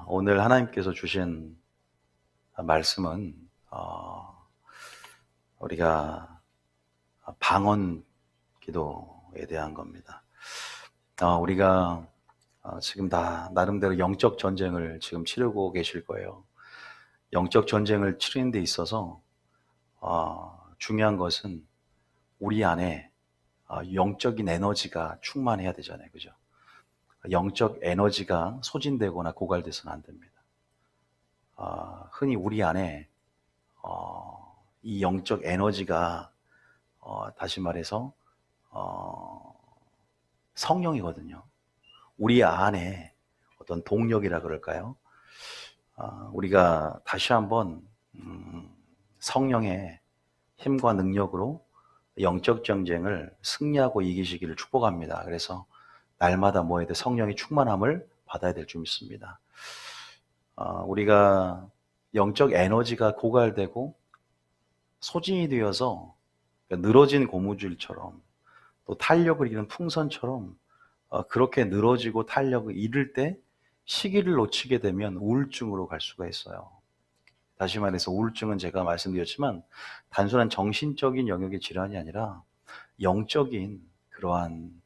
오늘 하나님께서 주신 말씀은 우리가 방언 기도에 대한 겁니다. 우리가 지금 다 나름대로 영적 전쟁을 지금 치르고 계실 거예요. 영적 전쟁을 치르는 데 있어서 중요한 것은 우리 안에 영적인 에너지가 충만해야 되잖아요. 그죠? 영적 에너지가 소진되거나 고갈돼서는 안 됩니다. 흔히 우리 안에 이 영적 에너지가 다시 말해서 성령이거든요. 우리 안에 어떤 동력이라 그럴까요? 우리가 다시 한번 성령의 힘과 능력으로 영적 전쟁을 승리하고 이기시기를 축복합니다. 그래서 날마다 뭐해야 돼? 성령의 충만함을 받아야 될 줄 믿습니다. 우리가 영적 에너지가 고갈되고 소진이 되어서 늘어진 고무줄처럼 또 탄력을 잃은 풍선처럼 그렇게 늘어지고 탄력을 잃을 때 시기를 놓치게 되면 우울증으로 갈 수가 있어요. 다시 말해서 우울증은 제가 말씀드렸지만 단순한 정신적인 영역의 질환이 아니라 영적인 그러한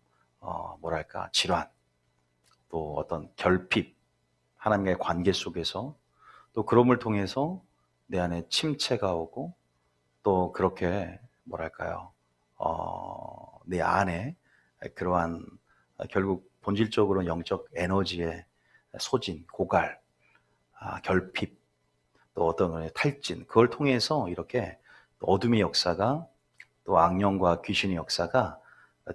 질환, 또 어떤 결핍, 하나님과의 관계 속에서 또 그럼을 통해서 내 안에 침체가 오고 또 그렇게 내 안에 그러한 결국 본질적으로 영적 에너지의 소진, 고갈, 결핍, 또 어떤 탈진, 그걸 통해서 이렇게 어둠의 역사가 또 악령과 귀신의 역사가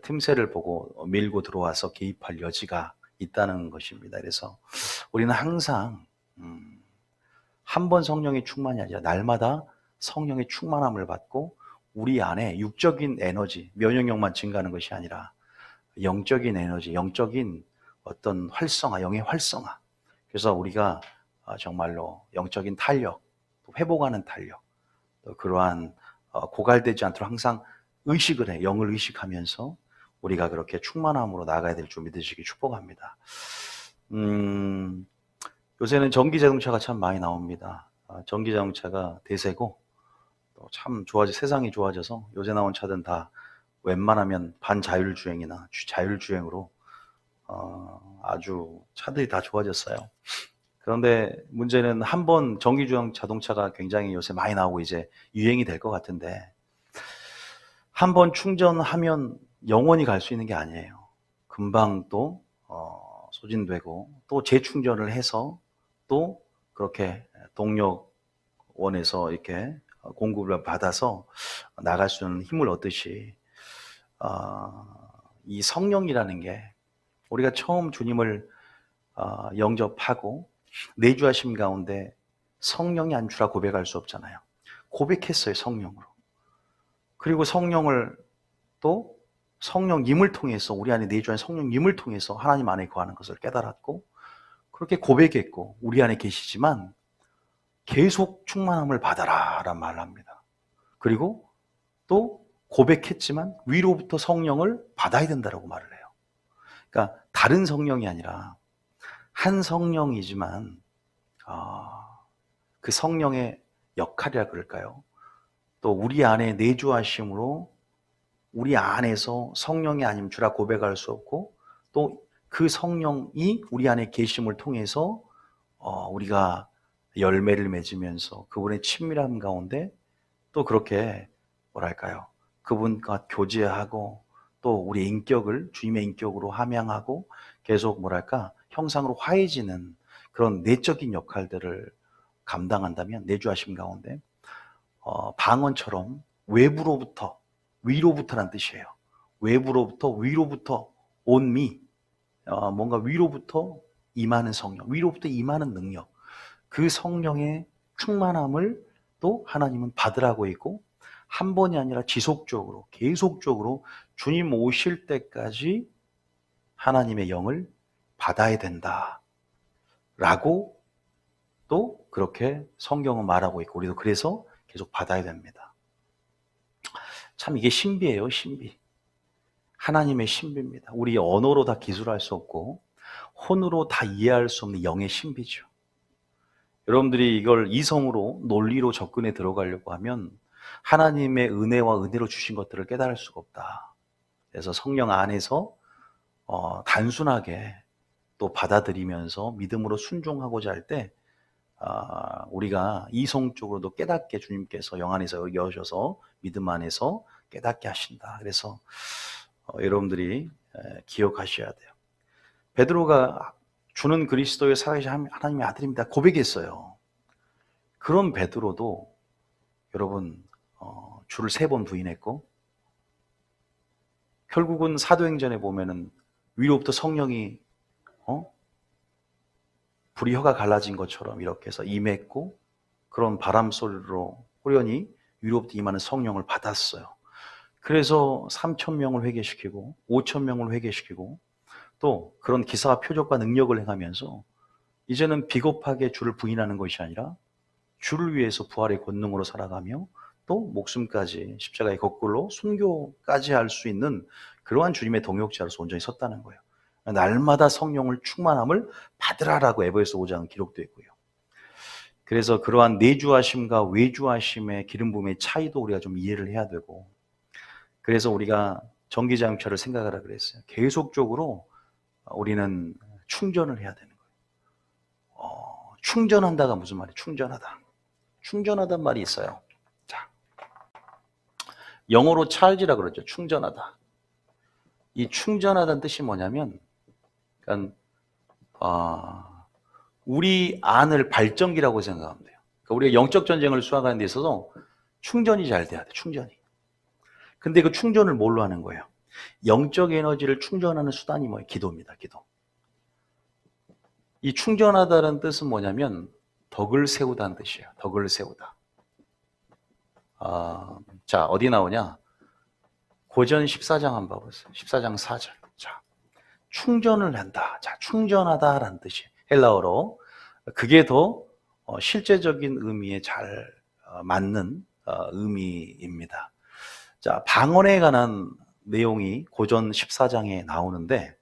틈새를 보고 밀고 들어와서 개입할 여지가 있다는 것입니다. 그래서 우리는 항상 한 번 성령의 충만이 아니라 날마다 성령의 충만함을 받고 우리 안에 육적인 에너지, 면역력만 증가하는 것이 아니라 영적인 에너지, 영적인 어떤 활성화, 영의 활성화. 그래서 우리가 정말로 영적인 탄력, 또 회복하는 탄력, 또 그러한 고갈되지 않도록 항상 의식을 해, 영을 의식하면서 우리가 그렇게 충만함으로 나아가야 될 줄 믿으시기 축복합니다. 요새는 전기자동차가 참 많이 나옵니다. 전기자동차가 대세고 또 참 세상이 좋아져서 요새 나온 차들은 다 웬만하면 반자율주행이나 자율주행으로 아주 차들이 다 좋아졌어요. 그런데 문제는 한 번 전기주행 자동차가 굉장히 요새 많이 나오고 이제 유행이 될 것 같은데 한 번 충전하면 영원히 갈 수 있는 게 아니에요. 금방 또 소진되고 또 재충전을 해서 또 그렇게 동력원에서 이렇게 공급을 받아서 나갈 수 있는 힘을 얻듯이 이 성령이라는 게 우리가 처음 주님을 영접하고 내주하심 가운데 성령이 안 주라 고백할 수 없잖아요. 고백했어요, 성령으로. 그리고 성령을 또 성령님을 통해서 우리 안에 내주한 성령님을 통해서 하나님 안에 거하는 것을 깨달았고 그렇게 고백했고 우리 안에 계시지만 계속 충만함을 받아라 라는 말을 합니다. 그리고 또 고백했지만 위로부터 성령을 받아야 된다고 말을 해요. 그러니까 다른 성령이 아니라 한 성령이지만 그 성령의 역할이라 그럴까요? 또 우리 안에 내주하심으로 우리 안에서 성령이 아님 주라 고백할 수 없고 또 그 성령이 우리 안에 계심을 통해서 우리가 열매를 맺으면서 그분의 친밀함 가운데 또 그렇게 그분과 교제하고 또 우리 인격을 주님의 인격으로 함양하고 계속 형상으로 화해지는 그런 내적인 역할들을 감당한다면 내주하심 가운데 방언처럼 외부로부터 위로부터란 뜻이에요. 외부로부터 위로부터 온미 뭔가 위로부터 임하는 성령, 위로부터 임하는 능력, 그 성령의 충만함을 또 하나님은 받으라고 있고 한 번이 아니라 지속적으로 계속적으로 주님 오실 때까지 하나님의 영을 받아야 된다 라고 또 그렇게 성경은 말하고 있고 우리도 그래서 계속 받아야 됩니다. 참 이게 신비예요, 신비. 하나님의 신비입니다. 우리 언어로 다 기술할 수 없고 혼으로 다 이해할 수 없는 영의 신비죠. 여러분들이 이걸 이성으로 논리로 접근해 들어가려고 하면 하나님의 은혜와 은혜로 주신 것들을 깨달을 수가 없다. 그래서 성령 안에서 단순하게 또 받아들이면서 믿음으로 순종하고자 할 때 우리가 이성적으로도 깨닫게 주님께서 영 안에서 여셔서 믿음 안에서 깨닫게 하신다. 그래서 여러분들이 기억하셔야 돼요. 베드로가 주는 그리스도의 살아계신 하나님의 아들입니다 고백했어요. 그런 베드로도 여러분 주를 3번 부인했고, 결국은 사도행전에 보면은 위로부터 성령이 불이 혀가 갈라진 것처럼 이렇게 해서 임했고, 그런 바람 소리로 호련히 위로부터 임하는 성령을 받았어요. 그래서 3,000명을 회개시키고 5,000명을 회개시키고 또 그런 기사와 표적과 능력을 행하면서 이제는 비겁하게 주를 부인하는 것이 아니라 주를 위해서 부활의 권능으로 살아가며 또 목숨까지 십자가의 거꾸로 순교까지 할 수 있는 그러한 주님의 동역자로서 온전히 섰다는 거예요. 날마다 성령을 충만함을 받으라라고 에베소서 5장 기록되어 있고요. 그래서 그러한 내주하심과 외주하심의 기름 부음의 차이도 우리가 좀 이해를 해야 되고, 그래서 우리가 전기자동차를 생각하라 그랬어요. 계속적으로 우리는 충전을 해야 되는 거예요. 충전한다가 무슨 말이에요? 충전하다. 충전하단 말이 있어요. 자, 영어로 charge라 그러죠. 충전하다. 이 충전하다는 뜻이 뭐냐면, 그러니까 우리 안을 발전기라고 생각하면 돼요. 그러니까 우리가 영적 전쟁을 수행하는 데 있어서 충전이 잘 돼야 돼. 충전이. 근데 그 충전을 뭘로 하는 거예요? 영적 에너지를 충전하는 수단이 뭐예요? 기도입니다. 기도. 이 충전하다는 뜻은 뭐냐면 덕을 세우다는 뜻이에요. 덕을 세우다. 자, 어디 나오냐? 고전 14장 한번 봐보세요. 14장 4절. 자, 충전을 한다. 자, 충전하다라는 뜻이에요. 헬라어로. 그게 더 실제적인 의미에 잘 맞는 의미입니다. 자, 방언에 관한 내용이 고전 14장에 나오는데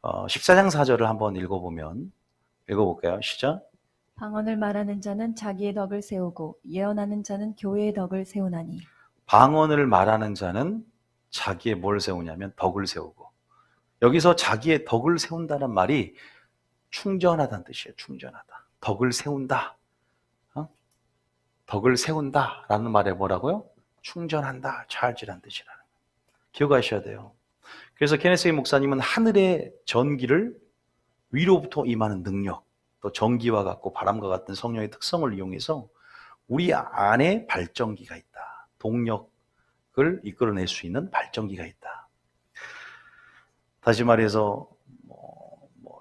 14장 4절을 한번 읽어볼까요? 시작. 방언을 말하는 자는 자기의 덕을 세우고 예언하는 자는 교회의 덕을 세우나니. 방언을 말하는 자는 자기의 뭘 세우냐면 덕을 세우고, 여기서 자기의 덕을 세운다는 말이 충전하다는 뜻이에요. 충전하다. 덕을 세운다. 덕을 세운다라는 말에 뭐라고요? 충전한다. charge라는 뜻이라는 거예요. 기억하셔야 돼요. 그래서 케네스 목사님은 하늘의 전기를 위로부터 임하는 능력, 또 전기와 같고 바람과 같은 성령의 특성을 이용해서 우리 안에 발전기가 있다. 동력을 이끌어낼 수 있는 발전기가 있다. 다시 말해서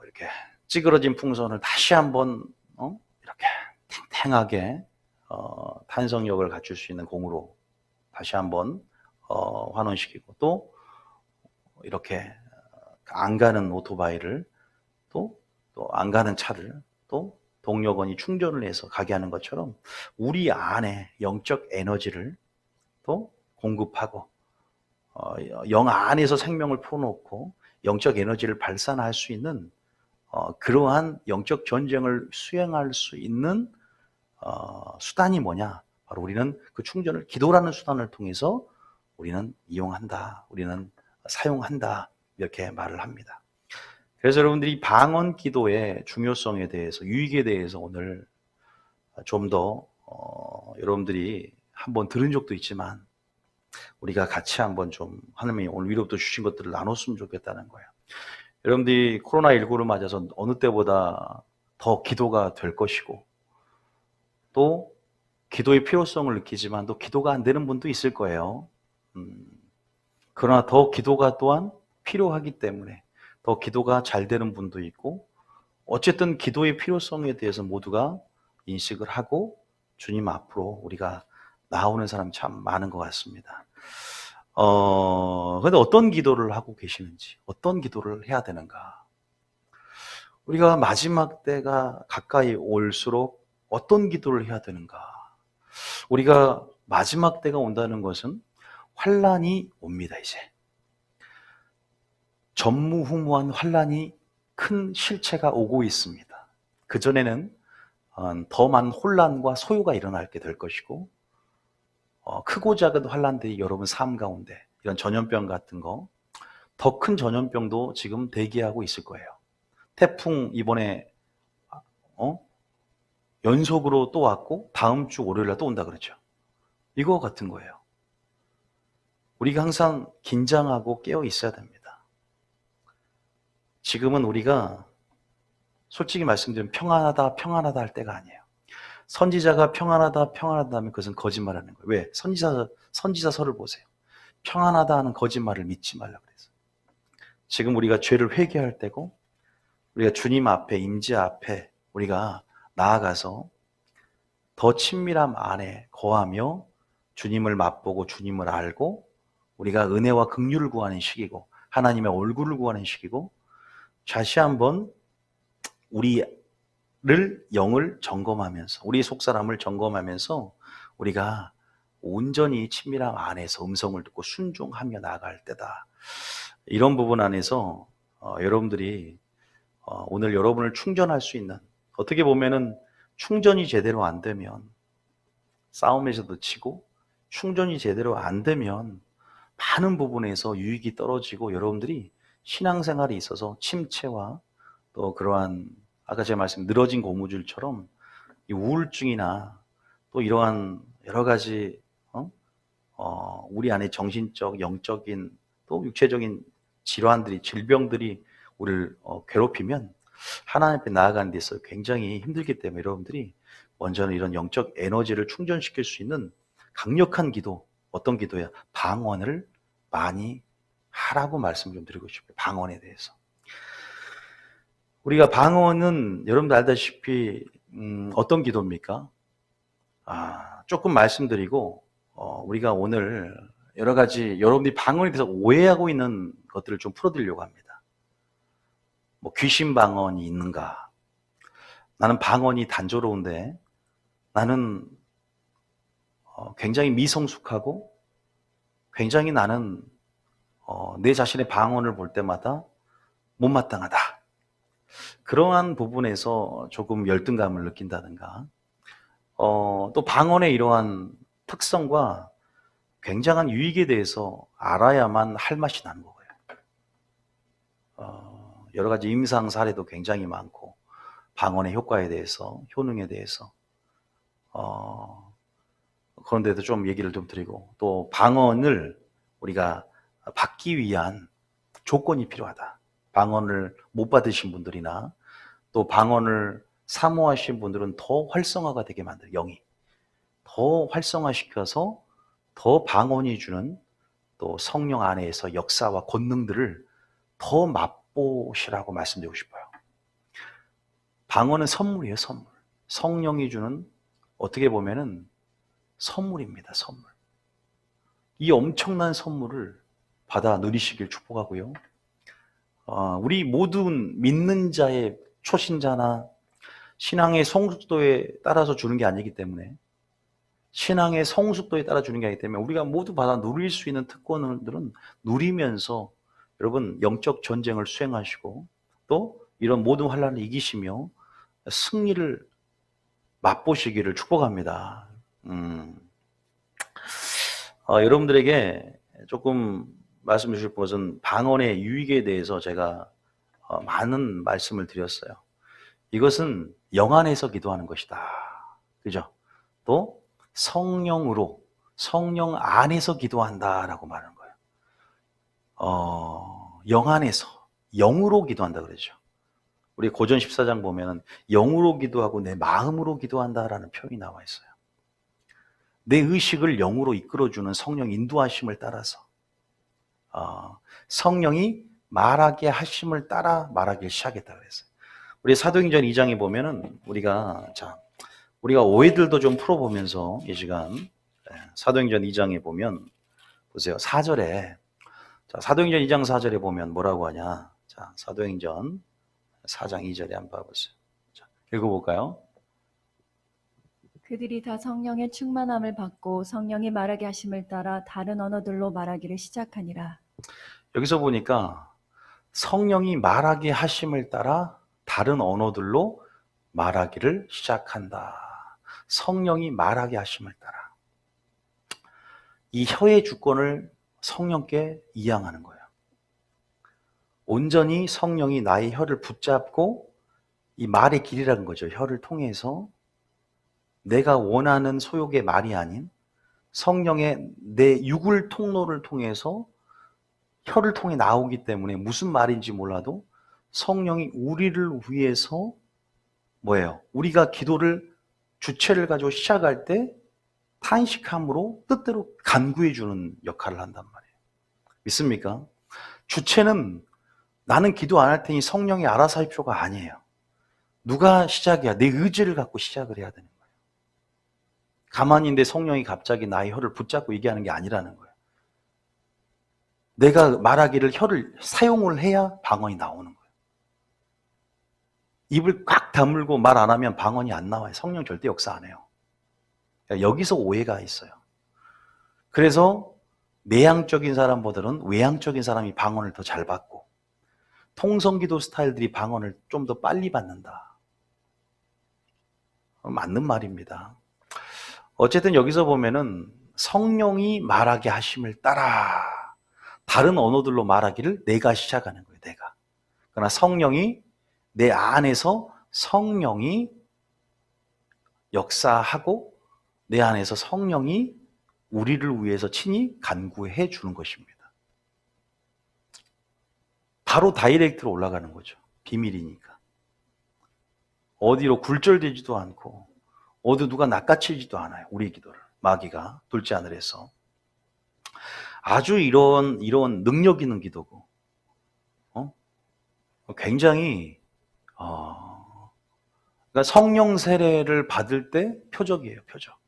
이렇게 찌그러진 풍선을 다시 한번 이렇게 탱탱하게 탄성력을 갖출 수 있는 공으로 다시 한번 환원시키고, 또 이렇게 안 가는 오토바이를 또 안 가는 차를 또 동력원이 충전을 해서 가게 하는 것처럼 우리 안에 영적 에너지를 또 공급하고 영 안에서 생명을 풀어놓고 영적 에너지를 발산할 수 있는 그러한 영적 전쟁을 수행할 수 있는 수단이 뭐냐? 바로 우리는 그 충전을 기도라는 수단을 통해서 우리는 이용한다. 우리는 사용한다. 이렇게 말을 합니다. 그래서 여러분들이 방언 기도의 중요성에 대해서, 유익에 대해서 오늘 좀 더 여러분들이 한번 들은 적도 있지만 우리가 같이 한번 좀 하나님이 오늘 위로부터 주신 것들을 나눴으면 좋겠다는 거예요. 여러분들이 코로나19를 맞아서 어느 때보다 더 기도가 될 것이고, 또 기도의 필요성을 느끼지만 또 기도가 안 되는 분도 있을 거예요. 그러나 더 기도가 또한 필요하기 때문에 더 기도가 잘 되는 분도 있고, 어쨌든 기도의 필요성에 대해서 모두가 인식을 하고 주님 앞으로 우리가 나오는 사람이 참 많은 것 같습니다. 그런데 어떤 기도를 하고 계시는지, 어떤 기도를 해야 되는가? 우리가 마지막 때가 가까이 올수록 어떤 기도를 해야 되는가? 우리가 마지막 때가 온다는 것은 환란이 옵니다. 이제 전무후무한 환란이 큰 실체가 오고 있습니다. 그전에는 더 많은 혼란과 소요가 일어나게 될 것이고, 크고 작은 환란들이 여러분 삶 가운데, 이런 전염병 같은 거, 더 큰 전염병도 지금 대기하고 있을 거예요. 태풍 이번에 연속으로 또 왔고 다음 주 월요일날 또 온다 그러죠. 이거 같은 거예요. 우리가 항상 긴장하고 깨어 있어야 됩니다. 지금은 우리가 솔직히 말씀드리면 평안하다 할 때가 아니에요. 선지자가 평안하다 하면 그것은 거짓말하는 거예요. 왜? 선지자서를 보세요. 평안하다 하는 거짓말을 믿지 말라 그래서. 지금 우리가 죄를 회개할 때고, 우리가 주님 앞에, 임재 앞에 우리가 나아가서 더 친밀함 안에 거하며 주님을 맛보고 주님을 알고, 우리가 은혜와 긍휼을 구하는 시기고 하나님의 얼굴을 구하는 시기고, 다시 한번 우리를 영을 점검하면서, 우리 속사람을 점검하면서 우리가 온전히 친밀함 안에서 음성을 듣고 순종하며 나아갈 때다. 이런 부분 안에서 여러분들이 오늘 여러분을 충전할 수 있는, 어떻게 보면은 충전이 제대로 안 되면 싸움에서도 치고, 충전이 제대로 안 되면 많은 부분에서 유익이 떨어지고 여러분들이 신앙생활에 있어서 침체와 또 그러한 아까 제가 말씀 늘어진 고무줄처럼 이 우울증이나 또 이러한 여러 가지 우리 안에 정신적, 영적인 또 육체적인 질환들이, 질병들이 우리를 괴롭히면 하나님 앞에 나아가는 데 있어 굉장히 힘들기 때문에 여러분들이 먼저는 이런 영적 에너지를 충전시킬 수 있는 강력한 기도, 어떤 기도야? 방언을 많이 하라고 말씀 좀 드리고 싶어요. 방언에 대해서. 우리가 방언은 여러분들 알다시피 어떤 기도입니까? 조금 말씀드리고 우리가 오늘 여러 가지 여러분들이 방언에 대해서 오해하고 있는 것들을 좀 풀어드리려고 합니다. 뭐 귀신 방언이 있는가? 나는 방언이 단조로운데 나는 굉장히 미성숙하고 굉장히 나는 내 자신의 방언을 볼 때마다 못마땅하다. 그러한 부분에서 조금 열등감을 느낀다든가, 또 방언의 이러한 특성과 굉장한 유익에 대해서 알아야만 할 맛이 나는 거예요. 여러 가지 임상 사례도 굉장히 많고, 방언의 효과에 대해서, 효능에 대해서, 그런 데도 좀 얘기를 좀 드리고, 또 방언을 우리가 받기 위한 조건이 필요하다. 방언을 못 받으신 분들이나 또 방언을 사모하신 분들은 더 활성화가 되게 만들어요. 영이 더 활성화시켜서 더 방언이 주는 또 성령 안에서 역사와 권능들을 더 맛보시라고 말씀드리고 싶어요. 방언은 선물이에요. 선물. 성령이 주는, 어떻게 보면은 선물입니다. 선물. 이 엄청난 선물을 받아 누리시길 축복하고요. 우리 모든 믿는 자의 초신자나 신앙의 성숙도에 따라서 주는 게 아니기 때문에, 신앙의 성숙도에 따라 주는 게 아니기 때문에 우리가 모두 받아 누릴 수 있는 특권들은 누리면서 여러분 영적 전쟁을 수행하시고 또 이런 모든 환란을 이기시며 승리를 맛보시기를 축복합니다. 여러분들에게 조금 말씀 주실 것은 방언의 유익에 대해서 제가 많은 말씀을 드렸어요. 이것은 영 안에서 기도하는 것이다. 그죠? 또 성령으로, 성령 안에서 기도한다라고 말하는 거예요. 영 안에서, 영으로 기도한다 그러죠. 우리 고전 14장 보면 영으로 기도하고 내 마음으로 기도한다라는 표현이 나와 있어요. 내 의식을 영으로 이끌어주는 성령 인도하심을 따라서 성령이 말하게 하심을 따라 말하길 시작했다 그랬어요. 우리 사도행전 2장에 보면은 우리가 오해들도 좀 풀어보면서 이 시간 사도행전 2장에 보면 보세요. 4절에 사도행전 2장 4절에 보면 뭐라고 하냐. 자, 사도행전 4장 2절에 한번 봐보세요. 자, 읽어볼까요? 그들이 다 성령의 충만함을 받고 성령이 말하게 하심을 따라 다른 언어들로 말하기를 시작하니라. 여기서 보니까 성령이 말하게 하심을 따라 다른 언어들로 말하기를 시작한다. 성령이 말하게 하심을 따라. 이 혀의 주권을 성령께 이양하는 거예요. 온전히 성령이 나의 혀를 붙잡고 이 말의 길이라는 거죠. 혀를 통해서 내가 원하는 소욕의 말이 아닌 성령의 내 육을 통로를 통해서 혀를 통해 나오기 때문에 무슨 말인지 몰라도 성령이 우리를 위해서 뭐예요? 우리가 기도를 주체를 가지고 시작할 때 탄식함으로 뜻대로 간구해 주는 역할을 한단 말이에요. 믿습니까? 주체는 나는 기도 안 할 테니 성령이 알아서 하십시오가 아니에요. 누가 시작이야? 내 의지를 갖고 시작을 해야 되는 거예요. 가만히 있는데 성령이 갑자기 나의 혀를 붙잡고 얘기하는 게 아니라는 거예요. 내가 말하기를 혀를 사용을 해야 방언이 나오는 거예요. 입을 꽉 다물고 말 안 하면 방언이 안 나와요. 성령 절대 역사 안 해요. 여기서 오해가 있어요. 그래서 내향적인 사람보다는 외향적인 사람이 방언을 더 잘 받고 통성기도 스타일들이 방언을 좀 더 빨리 받는다. 맞는 말입니다. 어쨌든 여기서 보면은 성령이 말하게 하심을 따라 다른 언어들로 말하기를 내가 시작하는 거예요. 내가. 그러나 성령이 내 안에서 성령이 역사하고 내 안에서 성령이 우리를 위해서 친히 간구해 주는 것입니다. 바로 다이렉트로 올라가는 거죠. 비밀이니까. 어디로 굴절되지도 않고 어디 누가 낚아채지도 않아요. 우리 기도를. 마귀가 둘째 하늘에서. 아주 이런 능력 있는 기도고 굉장히 그러니까 성령 세례를 받을 때 표적이에요. 표적.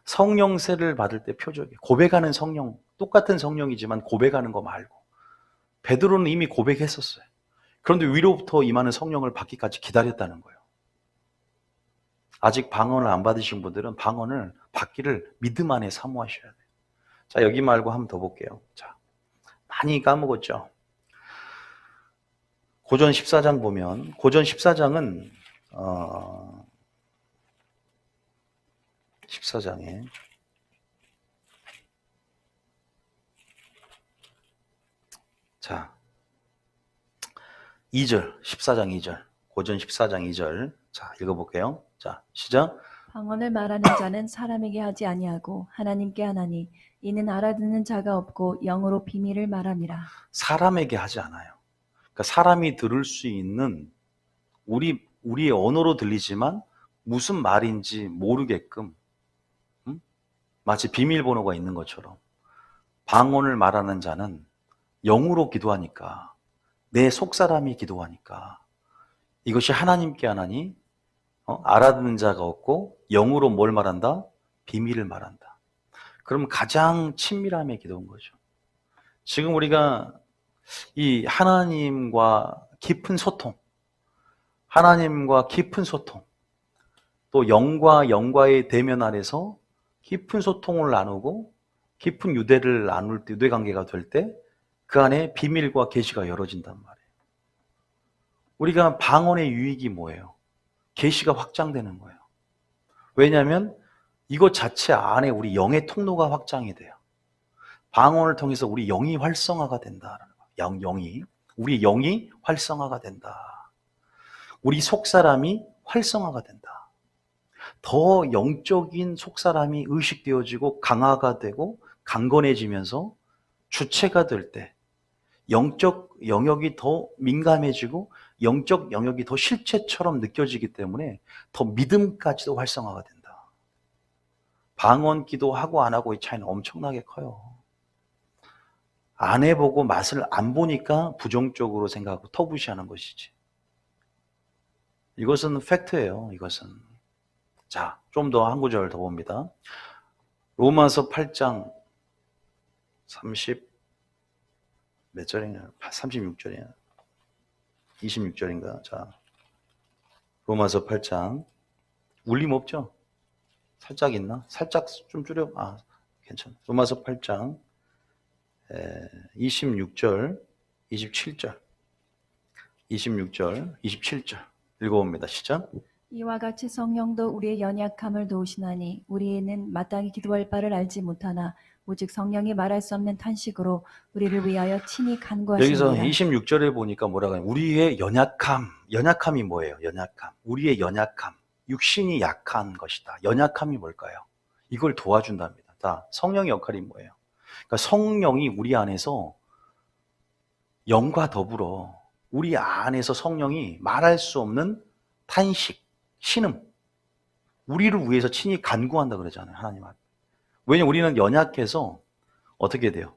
성령 세례를 받을 때 표적이에요. 고백하는 성령, 똑같은 성령이지만 고백하는 거 말고 베드로는 이미 고백했었어요. 그런데 위로부터 임하는 성령을 받기까지 기다렸다는 거예요. 아직 방언을 안 받으신 분들은 방언을 받기를 믿음 안에 사모하셔야 돼요. 자, 여기 말고 한번 더 볼게요. 자, 많이 까먹었죠? 고전 14장 보면 고전 14장은 14장에 자 2절 14장 2절 고전 14장 2절 자 읽어볼게요. 자 시작. 방언을 말하는 자는 사람에게 하지 아니하고 하나님께 하나니 이는 알아듣는 자가 없고 영으로 비밀을 말함이라. 사람에게 하지 않아요. 그러니까 사람이 들을 수 있는 우리의 언어로 들리지만 무슨 말인지 모르게끔 마치 비밀번호가 있는 것처럼 방언을 말하는 자는 영으로 기도하니까 내 속사람이 기도하니까 이것이 하나님께 하나니 알아듣는 자가 없고 영으로 뭘 말한다? 비밀을 말한다. 그럼 가장 친밀함의 기도인 거죠. 지금 우리가 이 하나님과 깊은 소통, 하나님과 깊은 소통, 또 영과 영과의 대면 아래서 깊은 소통을 나누고 깊은 유대를 나눌 때, 유대 관계가 될 때 그 안에 비밀과 계시가 열어진단 말이에요. 우리가 방언의 유익이 뭐예요? 계시가 확장되는 거예요. 왜냐하면 이것 자체 안에 우리 영의 통로가 확장이 돼요. 방언을 통해서 우리 영이 활성화가 된다라는 거예요. 우리 영이 활성화가 된다. 우리 속사람이 활성화가 된다. 더 영적인 속사람이 의식되어지고 강화가 되고 강건해지면서 주체가 될 때 영적 영역이 더 민감해지고 영적 영역이 더 실체처럼 느껴지기 때문에 더 믿음까지도 활성화가 된다. 방언 기도하고 안 하고의 차이는 엄청나게 커요. 안 해보고 맛을 안 보니까 부정적으로 생각하고 터부시하는 것이지. 이것은 팩트예요. 이것은. 자, 좀 더 한 구절 더 봅니다. 로마서 8장 몇 절이냐? 36절이냐? 26절인가? 자, 로마서 8장 울림 없죠? 살짝 있나? 살짝 좀 줄여. 괜찮아. 로마서 8장 26절, 27절, 26절, 27절 읽어봅니다. 시작. 이와 같이 성령도 우리의 연약함을 도우시나니 우리는 마땅히 기도할 바를 알지 못하나 오직 성령이 말할 수 없는 탄식으로 우리를 위하여 친히 여기서 간구하시느니라. 26절에 보니까 뭐라고 하냐. 우리의 연약함. 연약함이 뭐예요? 연약함. 우리의 연약함. 육신이 약한 것이다. 연약함이 뭘까요? 이걸 도와준답니다. 자, 성령의 역할이 뭐예요? 그러니까 성령이 우리 안에서 영과 더불어 우리 안에서 성령이 말할 수 없는 탄식, 신음, 우리를 위해서 친히 간구한다 그러잖아요. 하나님 앞에. 왜냐하면 우리는 연약해서 어떻게 돼요?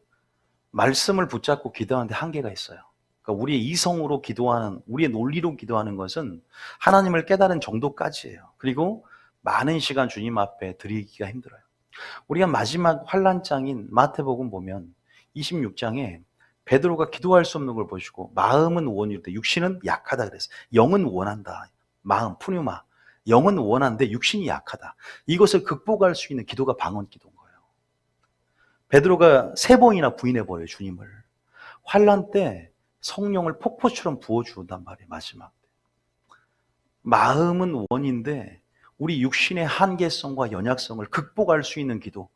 말씀을 붙잡고 기도하는데 한계가 있어요. 그러니까 우리의 이성으로 기도하는, 우리의 논리로 기도하는 것은 하나님을 깨달은 정도까지예요. 그리고 많은 시간 주님 앞에 드리기가 힘들어요. 우리가 마지막 환란장인 마태복음 보면 26장에 베드로가 기도할 수 없는 걸 보시고 마음은 원이르되 육신은 약하다 그랬어요. 영은 원한다. 마음, 푸뉴마. 영은 원한데 육신이 약하다. 이것을 극복할 수 있는 기도가 방언 기도인 거예요. 베드로가 3번이나 부인해버려요, 주님을. 환란 때 성령을 폭포처럼 부어주단 말이에요, 마지막 때. 마음은 원인데 우리 육신의 한계성과 연약성을 극복할 수 있는 기도.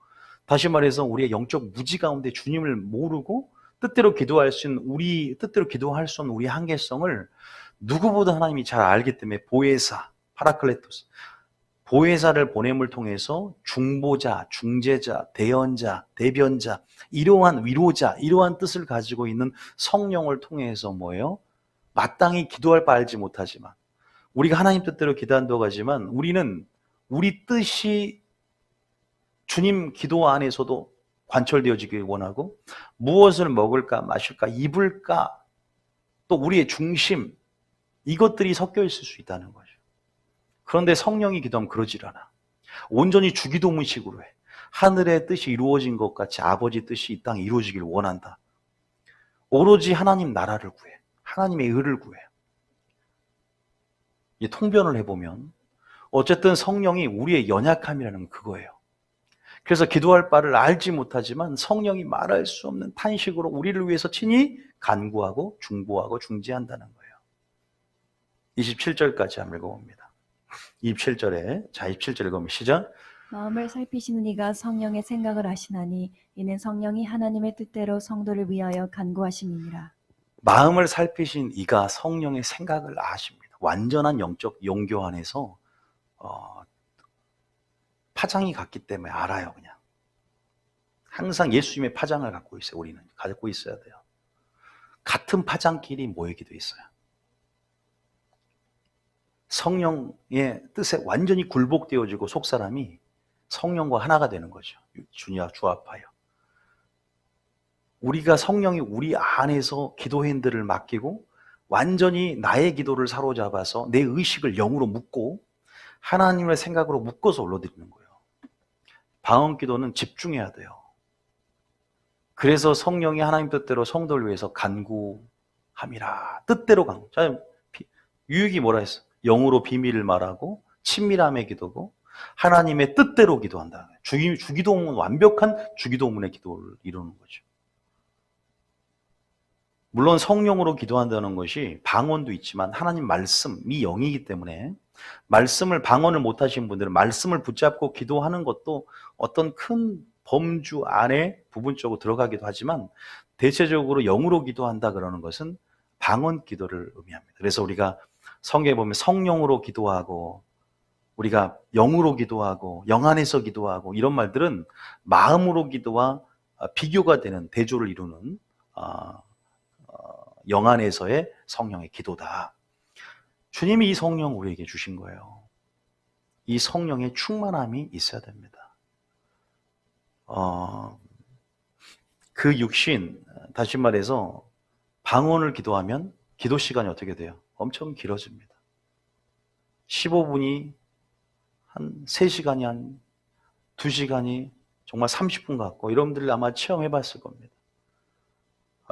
다시 말해서 우리의 영적 무지 가운데 주님을 모르고 뜻대로 기도할 수 있는 뜻대로 기도할 수 없는 우리의 한계성을 누구보다 하나님이 잘 알기 때문에 보혜사, 파라클레토스, 보혜사를 보냄을 통해서 중보자, 중재자, 대언자, 대변자, 이러한 위로자, 이러한 뜻을 가지고 있는 성령을 통해서 뭐예요? 마땅히 기도할 바 알지 못하지만 우리가 하나님 뜻대로 기도한다고 하지만 우리는 우리 뜻이 주님 기도 안에서도 관철되어지길 원하고 무엇을 먹을까 마실까 입을까 또 우리의 중심 이것들이 섞여 있을 수 있다는 거죠. 그런데 성령이 기도하면 그러질 않아. 온전히 주기도문식으로 해. 하늘의 뜻이 이루어진 것 같이 아버지 뜻이 이 땅에 이루어지길 원한다. 오로지 하나님 나라를 구해. 하나님의 의를 구해. 이 통변을 해보면 어쨌든 성령이 우리의 연약함이라는 건 그거예요. 그래서 기도할 바를 알지 못하지만 성령이 말할 수 없는 탄식으로 우리를 위해서 친히 간구하고 중보하고 중재한다는 거예요. 27절까지 한번 읽어봅니다. 27절에 27절 읽으면 시작. 마음을 살피시는 이가 성령의 생각을 아시나니 이는 성령이 하나님의 뜻대로 성도를 위하여 간구하심이니라. 마음을 살피신 이가 성령의 생각을 아십니다. 완전한 영적 용교 안에서 파장이 같기 때문에 알아요. 그냥 항상 예수님의 파장을 갖고 있어요. 우리는 갖고 있어야 돼요. 같은 파장끼리 모이기도 있어요. 성령의 뜻에 완전히 굴복되어지고 속사람이 성령과 하나가 되는 거죠. 주와 주합하여. 우리가 성령이 우리 안에서 기도 핸들을 맡기고 완전히 나의 기도를 사로잡아서 내 의식을 영으로 묶고 하나님의 생각으로 묶어서 올려드리는 거예요. 방언 기도는 집중해야 돼요. 그래서 성령이 하나님 뜻대로 성도를 위해서 간구함이라. 뜻대로 간구. 자, 유익이 뭐라 했어? 영으로 비밀을 말하고 친밀함의 기도고 하나님의 뜻대로 기도한다. 주기도문은 완벽한 주기도문의 기도를 이루는 거죠. 물론 성령으로 기도한다는 것이 방언도 있지만 하나님 말씀이 영이기 때문에 말씀을 방언을 못하신 분들은 말씀을 붙잡고 기도하는 것도 어떤 큰 범주 안에 부분적으로 들어가기도 하지만 대체적으로 영으로 기도한다 그러는 것은 방언 기도를 의미합니다. 그래서 우리가 성경에 보면 성령으로 기도하고 우리가 영으로 기도하고 영 안에서 기도하고 이런 말들은 마음으로 기도와 비교가 되는 대조를 이루는 영 안에서의 성령의 기도다. 주님이 이 성령 우리에게 주신 거예요. 이 성령의 충만함이 있어야 됩니다. 그 육신, 다시 말해서 방언을 기도하면 기도 시간이 어떻게 돼요? 엄청 길어집니다. 15분이 한 3시간이 한 2시간이 정말 30분 같고 여러분들이 아마 체험해 봤을 겁니다.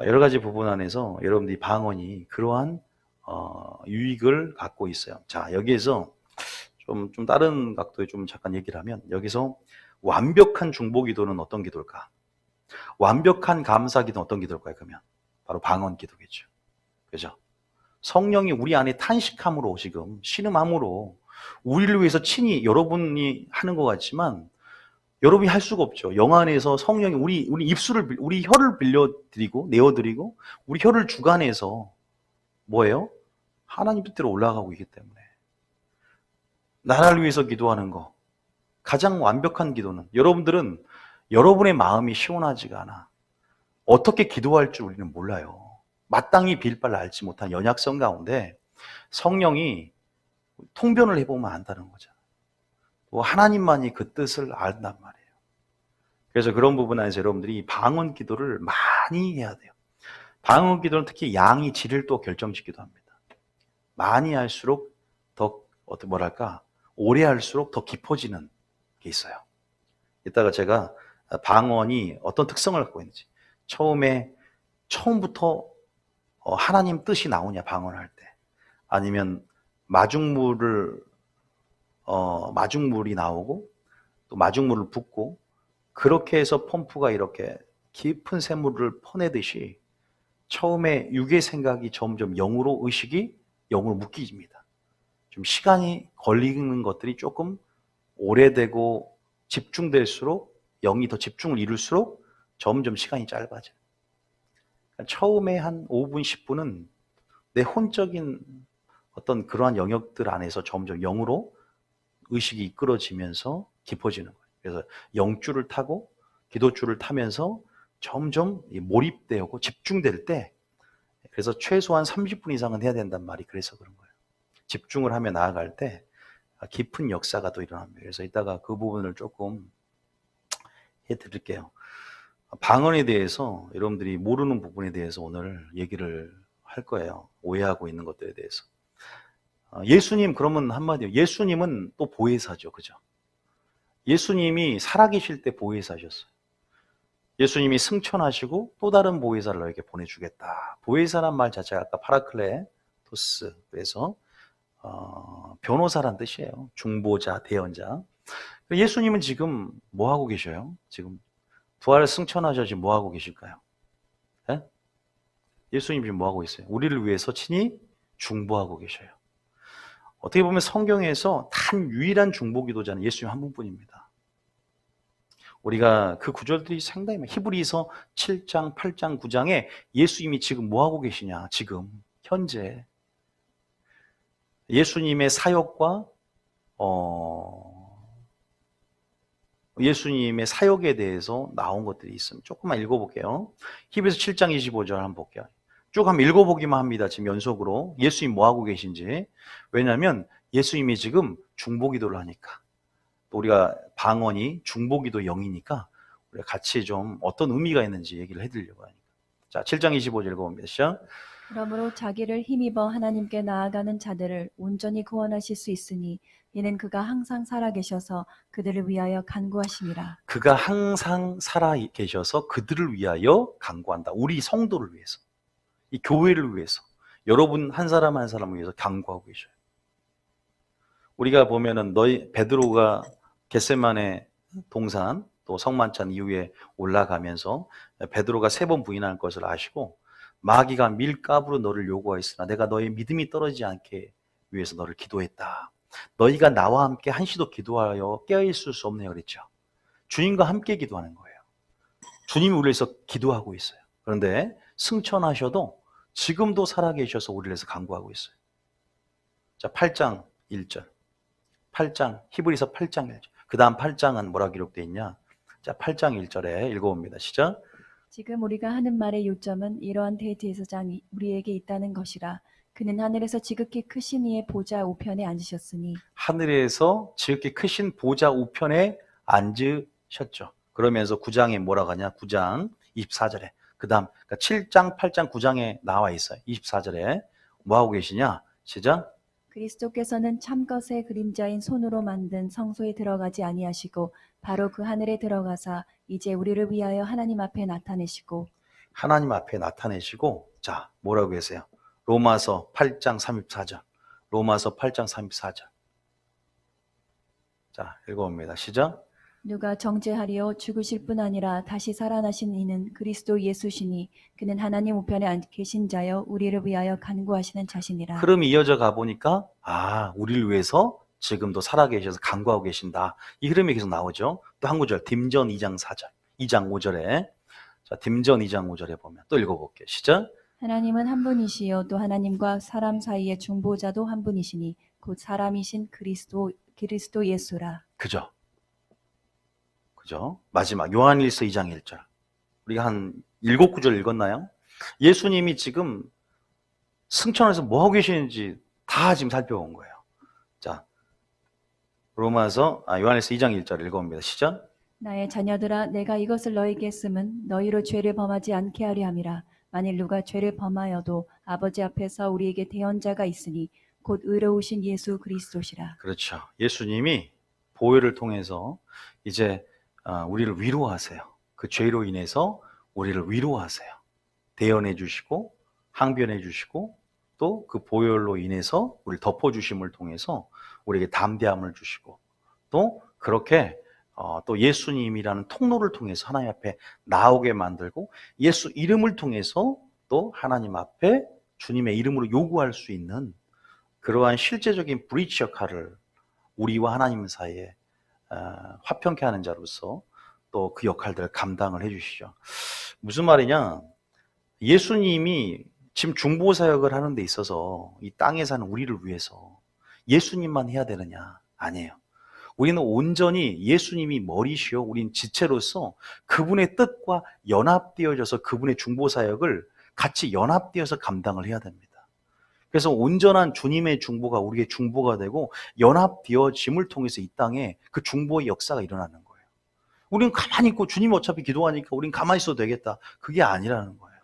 여러 가지 부분 안에서 여러분들이 방언이 그러한 유익을 갖고 있어요. 자, 여기에서 좀 다른 각도에 좀 잠깐 얘기를 하면 여기서 완벽한 중보 기도는 어떤 기도일까? 완벽한 감사 기도는 어떤 기도일까요? 그러면 바로 방언 기도겠죠. 그죠? 성령이 우리 안에 탄식함으로 지금 신음함으로 우리를 위해서 친히 여러분이 하는 것 같지만 여러분이 할 수가 없죠. 영안에서 성령이 우리 우리 혀를 빌려드리고 내어드리고 우리 혀를 주관해서 뭐예요? 하나님 뜻대로 올라가고 있기 때문에 나라를 위해서 기도하는 거 가장 완벽한 기도는 여러분들은 여러분의 마음이 시원하지가 않아. 어떻게 기도할 줄 우리는 몰라요. 마땅히 빌 바를 알지 못한 연약성 가운데 성령이 통변을 해보면 안다는 거죠. 또 하나님만이 그 뜻을 안단 말이에요. 그래서 그런 부분 안에서 여러분들이 방언 기도를 많이 해야 돼요. 방언 기도는 특히 양이 질을 또 결정짓기도 합니다. 많이 할수록 더 뭐랄까 오래 할수록 더 깊어지는 게 있어요. 이따가 제가 방언이 어떤 특성을 갖고 있는지 처음부터 하나님 뜻이 나오냐 방언할 때 아니면 마중물이 나오고 또 마중물을 붓고 그렇게 해서 펌프가 이렇게 깊은 샘물을 퍼내듯이 처음에 육의 생각이 점점 영으로 의식이 영으로 묶이집니다. 좀 시간이 걸리는 것들이 조금 오래되고 집중될수록 영이 더 집중을 이룰수록 점점 시간이 짧아져요. 처음에 한 5분, 10분은 내 혼적인 어떤 그러한 영역들 안에서 점점 영으로 의식이 이끌어지면서 깊어지는 거예요. 그래서 영줄을 타고 기도줄을 타면서 점점 몰입되고 집중될 때 그래서 최소한 30분 이상은 해야 된단 말이 그래서 그런 거예요. 집중을 하며 나아갈 때 깊은 역사가 또 일어납니다. 그래서 이따가 그 부분을 조금 해드릴게요. 방언에 대해서 여러분들이 모르는 부분에 대해서 오늘 얘기를 할 거예요. 오해하고 있는 것들에 대해서. 예수님 그러면 한마디로 예수님은 또 보혜사죠. 그죠? 예수님이 살아계실 때 보혜사셨어요. 예수님이 승천하시고 또 다른 보혜사를 너에게 보내주겠다. 보혜사란 말 자체가 아까 파라클레토스 그래서 변호사란 뜻이에요. 중보자, 대언자. 예수님은 지금 뭐 하고 계셔요? 지금 부활 승천하셔 지금 뭐 하고 계실까요? 네? 예수님 지금 뭐 하고 있어요? 우리를 위해서 친히 중보하고 계셔요. 어떻게 보면 성경에서 단 유일한 중보기도자는 예수님 한 분뿐입니다. 우리가 그 구절들이 상당히 히브리서 7장, 8장, 9장에 예수님이 지금 뭐 하고 계시냐? 지금 현재 예수님의 사역과 예수님의 사역에 대해서 나온 것들이 있습니다. 조금만 읽어볼게요. 히브리서 7장 25절 한번 볼게요. 쭉 한번 읽어보기만 합니다. 지금 연속으로 예수님 뭐 하고 계신지. 왜냐하면 예수님이 지금 중보기도를 하니까 또 우리가 방언이 중보기도 영이니까 우리가 같이 좀 어떤 의미가 있는지 얘기를 해드리려고 하니까. 자, 7장 25절 읽어봅니다. 시작. 그러므로 자기를 힘입어 하나님께 나아가는 자들을 온전히 구원하실 수 있으니 이는 그가 항상 살아계셔서 그들을 위하여 간구하심이라. 그가 항상 살아계셔서 그들을 위하여 간구한다. 우리 성도를 위해서, 이 교회를 위해서, 여러분 한 사람 한 사람을 위해서 간구하고 계셔요. 우리가 보면은 베드로가 겟세마네 동산 또 성만찬 이후에 올라가면서 베드로가 3번 부인할 것을 아시고 마귀가 밀가부로 너를 요구하였으나 내가 너의 믿음이 떨어지지 않게 위해서 너를 기도했다. 너희가 나와 함께 한시도 기도하여 깨어있을 수 없네요 그랬죠. 주님과 함께 기도하는 거예요. 주님이 우리를 위해서 기도하고 있어요. 그런데 승천하셔도 지금도 살아계셔서 우리를 위해서 간구하고 있어요. 자, 8장 1절. 8장 히브리서 8장 1절. 그 다음 8장은 뭐라 기록되어 있냐? 자, 8장 1절에 읽어봅니다. 시작. 지금 우리가 하는 말의 요점은 이러한 대제사장이 우리에게 있다는 것이라. 그는 하늘에서 지극히 크신 이의 보좌 우편에 앉으셨으니 하늘에서 지극히 크신 보좌 우편에 앉으셨죠. 그러면서 9장에 뭐라고 하냐? 9장 24절에 그 다음 그러니까 7장, 8장, 9장에 나와 있어요. 24절에 뭐하고 계시냐? 시작. 그리스도께서는 참것의 그림자인 손으로 만든 성소에 들어가지 아니하시고 바로 그 하늘에 들어가사 이제 우리를 위하여 하나님 앞에 나타내시고 하나님 앞에 나타내시고 자 뭐라고 계세요? 로마서 8장 34절 로마서 8장 34절 자 읽어봅니다. 시작. 누가 정죄하리요 죽으실 뿐 아니라 다시 살아나신 이는 그리스도 예수시니 그는 하나님 우편에 계신 자여 우리를 위하여 간구하시는 자시니라. 흐름이 이어져 가보니까 우리를 위해서 지금도 살아계셔서 간구하고 계신다. 이 흐름이 계속 나오죠. 또 한 구절, 딤전 2장 4절, 2장 5절에, 자, 딤전 2장 5절에 보면 또 읽어볼게요. 시작. 하나님은 한 분이시요 또 하나님과 사람 사이의 중보자도 한 분이시니 곧 사람이신 그리스도 예수라. 그죠? 마지막 요한일서 2장 1절. 우리가 한 7구절 읽었나요? 예수님이 지금 승천해서 뭐 하고 계시는지 다 지금 살펴본 거예요. 자, 요한일서 2장 1절 읽어봅니다. 시작. 나의 자녀들아 내가 이것을 너희에게 쓰면 너희로 죄를 범하지 않게 하려 함이라. 만일 누가 죄를 범하여도 아버지 앞에서 우리에게 대언자가 있으니 곧 의로우신 예수 그리스도시라. 그렇죠. 예수님이 보혈을 통해서 이제 우리를 위로하세요. 그 죄로 인해서 우리를 위로하세요. 대언해 주시고 항변해 주시고 또 그 보혈로 인해서 우리를 덮어주심을 통해서 우리에게 담대함을 주시고 또 그렇게 또 예수님이라는 통로를 통해서 하나님 앞에 나오게 만들고 예수 이름을 통해서 또 하나님 앞에 주님의 이름으로 요구할 수 있는 그러한 실제적인 브리지 역할을 우리와 하나님 사이에 화평케 하는 자로서 또 그 역할들을 감당을 해주시죠. 무슨 말이냐? 예수님이 지금 중보 사역을 하는 데 있어서 이 땅에 사는 우리를 위해서 예수님만 해야 되느냐? 아니에요. 우리는 온전히 예수님이 머리시요 우린 지체로서 그분의 뜻과 연합되어져서 그분의 중보 사역을 같이 연합되어서 감당을 해야 됩니다. 그래서 온전한 주님의 중보가 우리의 중보가 되고 연합되어짐을 통해서 이 땅에 그 중보의 역사가 일어나는 거예요. 우리는 가만히 있고 주님 어차피 기도하니까 우린 가만히 있어도 되겠다. 그게 아니라는 거예요.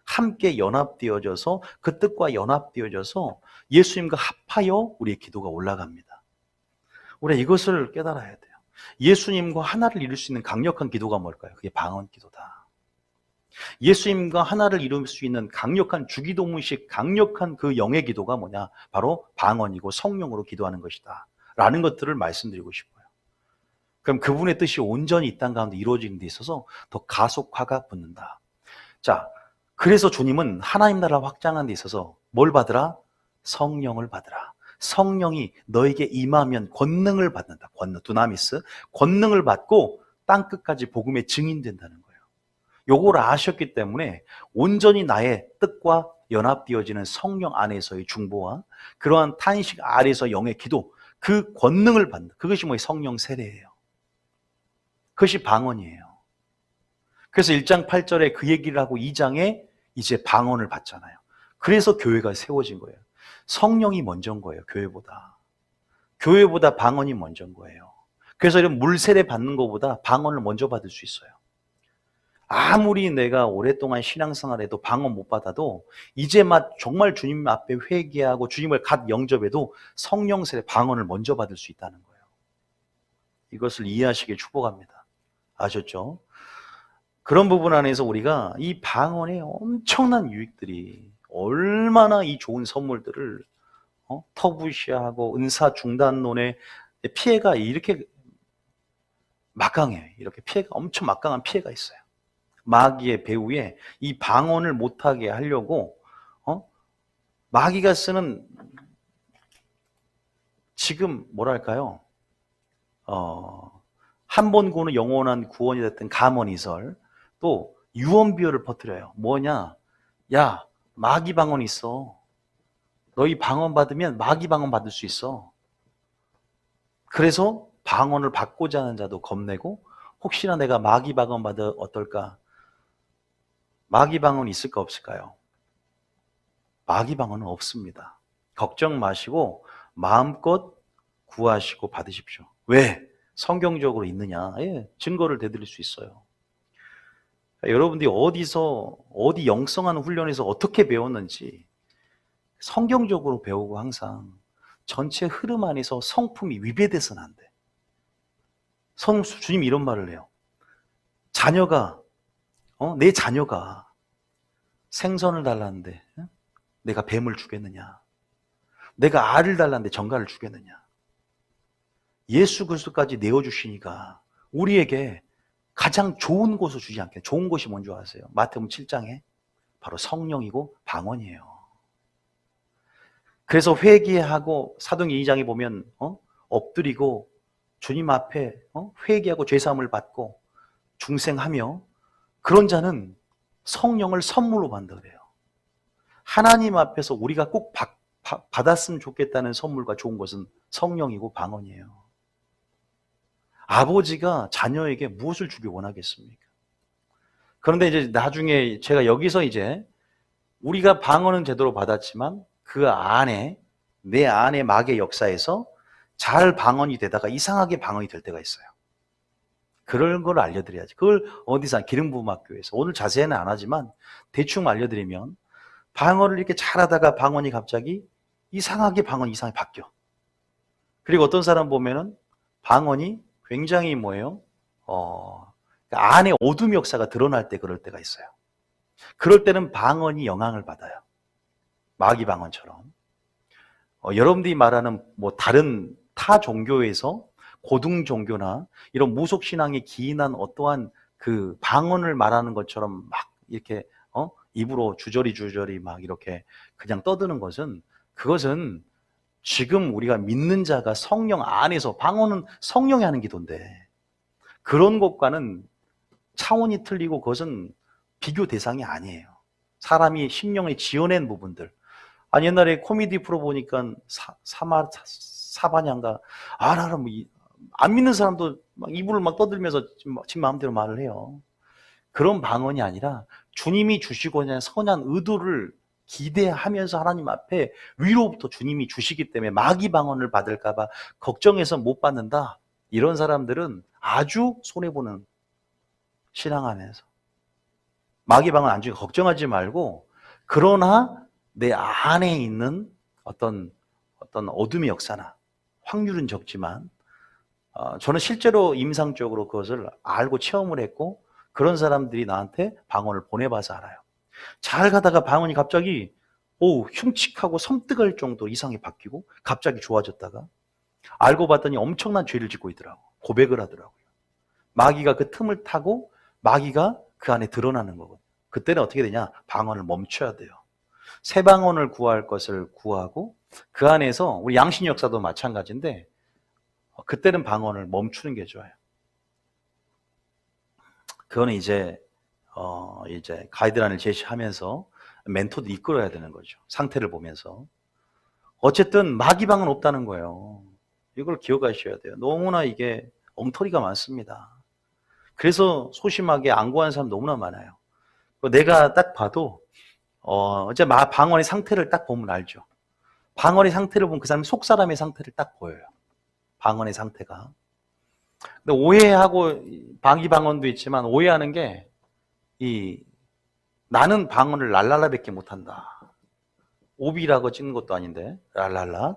함께 연합되어져서 그 뜻과 연합되어져서 예수님과 합하여 우리의 기도가 올라갑니다. 우리가 이것을 깨달아야 돼요. 예수님과 하나를 이룰 수 있는 강력한 기도가 뭘까요? 그게 방언 기도다. 예수님과 하나를 이룰 수 있는 강력한 주기도문식 강력한 그 영의 기도가 뭐냐? 바로 방언이고 성령으로 기도하는 것이다 라는 것들을 말씀드리고 싶어요. 그럼 그분의 뜻이 온전히 이 땅 가운데 이루어지는 데 있어서 더 가속화가 붙는다. 자, 그래서 주님은 하나님 나라 확장하는 데 있어서 뭘 받으라? 성령을 받으라. 성령이 너에게 임하면 권능을 받는다. 두나미스. 권능을 받고 땅끝까지 복음의 증인된다는 거예요. 요걸 아셨기 때문에 온전히 나의 뜻과 연합되어지는 성령 안에서의 중보와 그러한 탄식 아래서 영의 기도, 그 권능을 받는다. 그것이 뭐예요? 성령 세례예요. 그것이 방언이에요. 그래서 1장 8절에 그 얘기를 하고 2장에 이제 방언을 받잖아요. 그래서 교회가 세워진 거예요. 성령이 먼저인 거예요. 교회보다 방언이 먼저인 거예요. 그래서 이런 물세례 받는 것보다 방언을 먼저 받을 수 있어요. 아무리 내가 오랫동안 신앙생활해도 방언 못 받아도 이제 막 정말 주님 앞에 회개하고 주님을 갓 영접해도 성령 세례 방언을 먼저 받을 수 있다는 거예요. 이것을 이해하시길 축복합니다. 아셨죠? 그런 부분 안에서 우리가 이 방언의 엄청난 유익들이 얼마나 이 좋은 선물들을 터부시하고 은사 중단론의 피해가 이렇게 막강해요. 이렇게 피해가 엄청 막강한 피해가 있어요. 마귀의 배후에 이 방언을 못하게 하려고 마귀가 쓰는 지금 뭐랄까요? 한 번 구원은 영원한 구원이 됐던 가문이설 또 유언비어를 퍼뜨려요. 뭐냐? 야, 마귀 방언 있어. 너희 방언 받으면 마귀 방언 받을 수 있어. 그래서 방언을 받고자 하는 자도 겁내고 혹시나 내가 마귀 방언 받아 어떨까? 마귀 방언 있을까 없을까요? 마귀 방언은 없습니다. 걱정 마시고 마음껏 구하시고 받으십시오. 왜? 성경적으로 있느냐? 예, 증거를 대드릴 수 있어요. 여러분들이 어디 영성하는 훈련에서 어떻게 배웠는지 성경적으로 배우고 항상 전체 흐름 안에서 성품이 위배돼서는 안 돼. 주님이 이런 말을 해요. 내 자녀가 생선을 달라는데 내가 뱀을 주겠느냐? 내가 알을 달라는데 정갈을 주겠느냐? 예수 그리스도까지 내어주시니까 우리에게 가장 좋은 곳을 주지 않겠냐? 좋은 곳이 뭔지 아세요? 마태복음 7장에 바로 성령이고 방언이에요. 그래서 회개하고 사도행 2장에 보면 엎드리고 주님 앞에 회개하고 죄사함을 받고 중생하며 그런 자는 성령을 선물로 받는다 그래요. 하나님 앞에서 우리가 꼭 받았으면 좋겠다는 선물과 좋은 것은 성령이고 방언이에요. 아버지가 자녀에게 무엇을 주길 원하겠습니까? 그런데 이제 나중에 제가 여기서 이제 우리가 방언은 제대로 받았지만 그 안에 내 안에 마귀의 역사에서 잘 방언이 되다가 이상하게 방언이 될 때가 있어요. 그런 걸 알려드려야지. 그걸 어디서 기름부음학교에서 오늘 자세히는 안 하지만 대충 알려드리면 방언을 이렇게 잘하다가 방언이 갑자기 이상하게 바뀌어. 그리고 어떤 사람 보면은 방언이 굉장히 뭐예요? 안에 어둠 역사가 드러날 때 그럴 때가 있어요. 그럴 때는 방언이 영향을 받아요. 마귀 방언처럼. 여러분들이 말하는 뭐 다른 타 종교에서 고등 종교나 이런 무속 신앙에 기인한 어떠한 그 방언을 말하는 것처럼 막 이렇게 입으로 주저리 막 이렇게 그냥 떠드는 것은 그것은 지금 우리가 믿는 자가 성령 안에서 방언은 성령이 하는 기도인데 그런 것과는 차원이 틀리고 그것은 비교 대상이 아니에요. 사람이 심령에 지어낸 부분들. 아니 옛날에 코미디 프로 보니까 사바냐인가 알아라 뭐 안 믿는 사람도 막 이불을 막 떠들면서 지 마음대로 말을 해요. 그런 방언이 아니라 주님이 주시고자 하는 선한 의도를 기대하면서 하나님 앞에 위로부터 주님이 주시기 때문에 마귀 방언을 받을까 봐 걱정해서 못 받는다. 이런 사람들은 아주 손해보는 신앙하면서 마귀 방언 안 주니까 걱정하지 말고 그러나 내 안에 있는 어떤 어둠의 역사나 확률은 적지만 저는 실제로 임상적으로 그것을 알고 체험을 했고 그런 사람들이 나한테 방언을 보내봐서 알아요. 잘 가다가 방언이 갑자기 흉측하고 섬뜩할 정도 이상이 바뀌고 갑자기 좋아졌다가 알고 봤더니 엄청난 죄를 짓고 있더라고. 고백을 하더라고요. 마귀가 그 틈을 타고 마귀가 그 안에 드러나는 거거든요. 그때는 어떻게 되냐? 방언을 멈춰야 돼요. 새 방언을 구할 것을 구하고 그 안에서 우리 양신 역사도 마찬가지인데 그때는 방언을 멈추는 게 좋아요. 그거는 이제 가이드라인을 제시하면서 멘토도 이끌어야 되는 거죠. 상태를 보면서. 어쨌든 마귀 방언 없다는 거예요. 이걸 기억하셔야 돼요. 너무나 이게 엉터리가 많습니다. 그래서 소심하게 안 구하는 사람 너무나 많아요. 내가 딱 봐도 이제 방언의 상태를 딱 보면 알죠. 방언의 상태를 보면 그 사람이 속 사람의 상태를 딱 보여요. 방언의 상태가. 근데 오해하고 마귀 방언도 있지만 오해하는 게 나는 방언을 랄랄라밖에 못한다. 오비라고 찍는 것도 아닌데 랄랄라.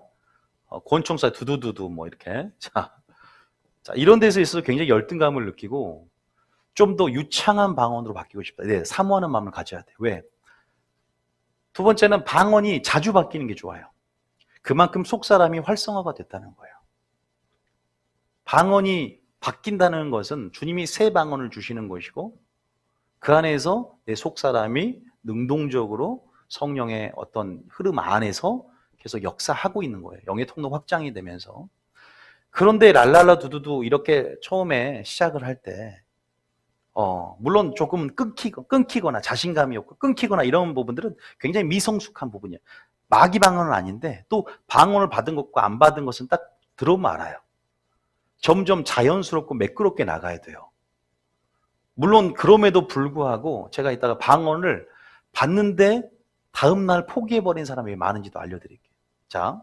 권총사 두두두두 뭐 이렇게. 자 이런 데서 있어서 굉장히 열등감을 느끼고 좀 더 유창한 방언으로 바뀌고 싶다. 네, 사모하는 마음을 가져야 돼. 왜? 두 번째는 방언이 자주 바뀌는 게 좋아요. 그만큼 속 사람이 활성화가 됐다는 거예요. 방언이 바뀐다는 것은 주님이 새 방언을 주시는 것이고 그 안에서 내 속 사람이 능동적으로 성령의 어떤 흐름 안에서 계속 역사하고 있는 거예요. 영의 통로 확장이 되면서. 그런데 랄랄라 두두두 이렇게 처음에 시작을 할 때 물론 조금 끊기거나 자신감이 없고 끊기거나 이런 부분들은 굉장히 미성숙한 부분이에요. 마귀 방언은 아닌데 또 방언을 받은 것과 안 받은 것은 딱 들어오면 알아요. 점점 자연스럽고 매끄럽게 나가야 돼요. 물론 그럼에도 불구하고 제가 이따가 방언을 받는데 다음날 포기해버린 사람이 많은지도 알려드릴게요. 자,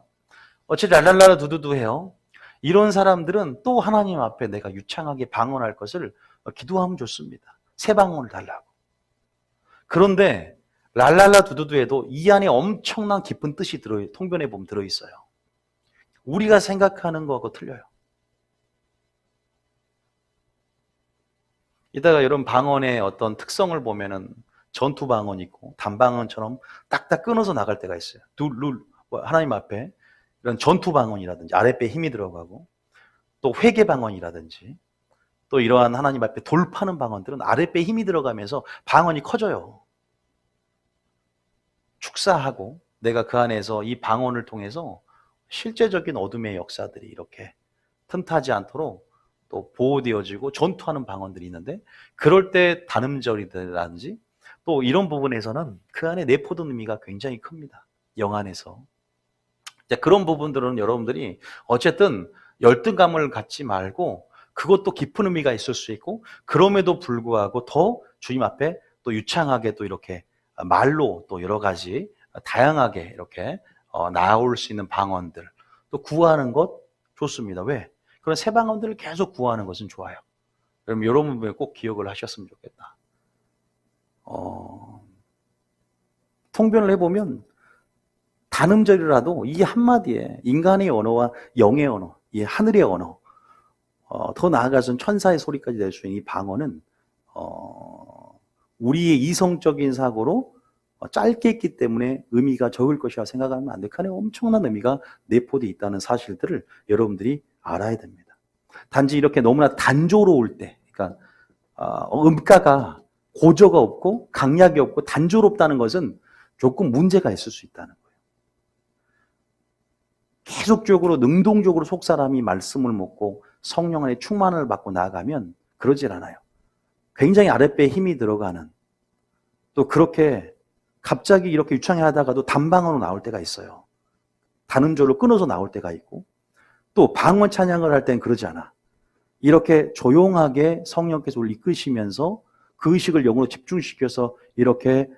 어차피 랄랄라 두두두 해요. 이런 사람들은 또 하나님 앞에 내가 유창하게 방언할 것을 기도하면 좋습니다. 새 방언을 달라고. 그런데 랄랄라 두두두에도 이 안에 엄청난 깊은 뜻이 통변해 보면 들어있어요. 우리가 생각하는 거하고 틀려요. 이따가 여러분 방언의 어떤 특성을 보면은 전투 방언이 있고 단방언처럼 딱딱 끊어서 나갈 때가 있어요. 하나님 앞에 이런 전투 방언이라든지 아랫배에 힘이 들어가고 또 회개 방언이라든지 또 이러한 하나님 앞에 돌파는 방언들은 아랫배에 힘이 들어가면서 방언이 커져요. 축사하고 내가 그 안에서 이 방언을 통해서 실제적인 어둠의 역사들이 이렇게 틈타지 않도록 또 보호되어지고 전투하는 방언들이 있는데, 그럴 때 단음절이라든지 또 이런 부분에서는 그 안에 내포된 의미가 굉장히 큽니다. 영 안에서. 그런 부분들은 여러분들이 어쨌든 열등감을 갖지 말고, 그것도 깊은 의미가 있을 수 있고, 그럼에도 불구하고 더 주님 앞에 또 유창하게 또 이렇게 말로 또 여러 가지 다양하게 이렇게 나올 수 있는 방언들 또 구하는 것 좋습니다. 왜? 그런 새 방언들을 계속 구하는 것은 좋아요. 그럼 이런 부분에 꼭 기억을 하셨으면 좋겠다. 통변을 해보면 단음절이라도 이 한마디에 인간의 언어와 영의 언어, 이 하늘의 언어, 더 나아가서는 천사의 소리까지 낼 수 있는 이 방언은 우리의 이성적인 사고로 짧게 있기 때문에 의미가 적을 것이라 생각하면 안 돼. 그 안에 엄청난 의미가 내포되어 있다는 사실들을 여러분들이 알아야 됩니다. 단지 이렇게 너무나 단조로울 때, 그러니까 음가가 고저가 없고 강약이 없고 단조롭다는 것은 조금 문제가 있을 수 있다는 거예요. 계속적으로 능동적으로 속사람이 말씀을 먹고 성령 안에 충만을 받고 나아가면 그러질 않아요. 굉장히 아랫배에 힘이 들어가는, 또 그렇게 갑자기 이렇게 유창해 하다가도 단방언으로 나올 때가 있어요. 단음절로 끊어서 나올 때가 있고, 또 방언 찬양을 할 땐 그러지 않아. 이렇게 조용하게 성령께서 우리를 이끄시면서 그 의식을 영으로 집중시켜서 이렇게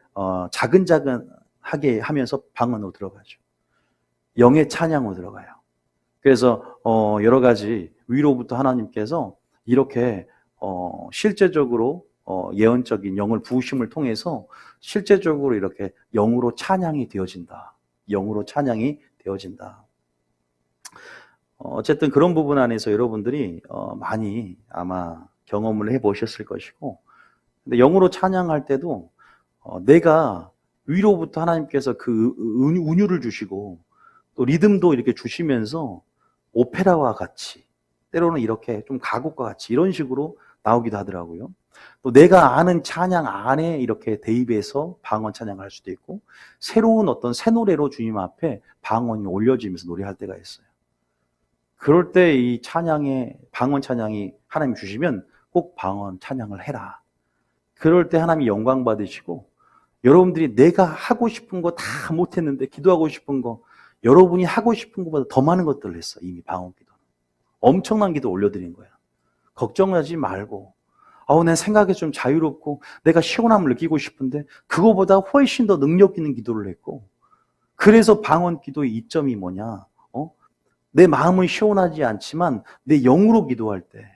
자근자근하게 하면서 방언으로 들어가죠. 영의 찬양으로 들어가요. 그래서 여러 가지 위로부터 하나님께서 이렇게 실제적으로 예언적인 영을 부으심을 통해서 실제적으로 이렇게 영으로 찬양이 되어진다. 영으로 찬양이 되어진다. 어쨌든 그런 부분 안에서 여러분들이 많이 아마 경험을 해보셨을 것이고, 근데 영으로 찬양할 때도 내가 위로부터 하나님께서 그 운율을 주시고 또 리듬도 이렇게 주시면서 오페라와 같이, 때로는 이렇게 좀 가곡과 같이 이런 식으로 나오기도 하더라고요. 또 내가 아는 찬양 안에 이렇게 대입해서 방언 찬양을 할 수도 있고, 새로운 어떤 새 노래로 주님 앞에 방언이 올려지면서 노래할 때가 있어요. 그럴 때 이 방언 찬양이 하나님 주시면 꼭 방언 찬양을 해라. 그럴 때 하나님이 영광 받으시고, 여러분들이 내가 하고 싶은 거 다 못했는데 기도하고 싶은 거, 여러분이 하고 싶은 것보다 더 많은 것들을 했어. 이미 방언 기도는 엄청난 기도 올려드린 거야. 걱정하지 말고, 내 생각이 좀 자유롭고 내가 시원함을 느끼고 싶은데 그거보다 훨씬 더 능력 있는 기도를 했고, 그래서 방언 기도의 이점이 뭐냐? 내 마음은 시원하지 않지만 내 영으로 기도할 때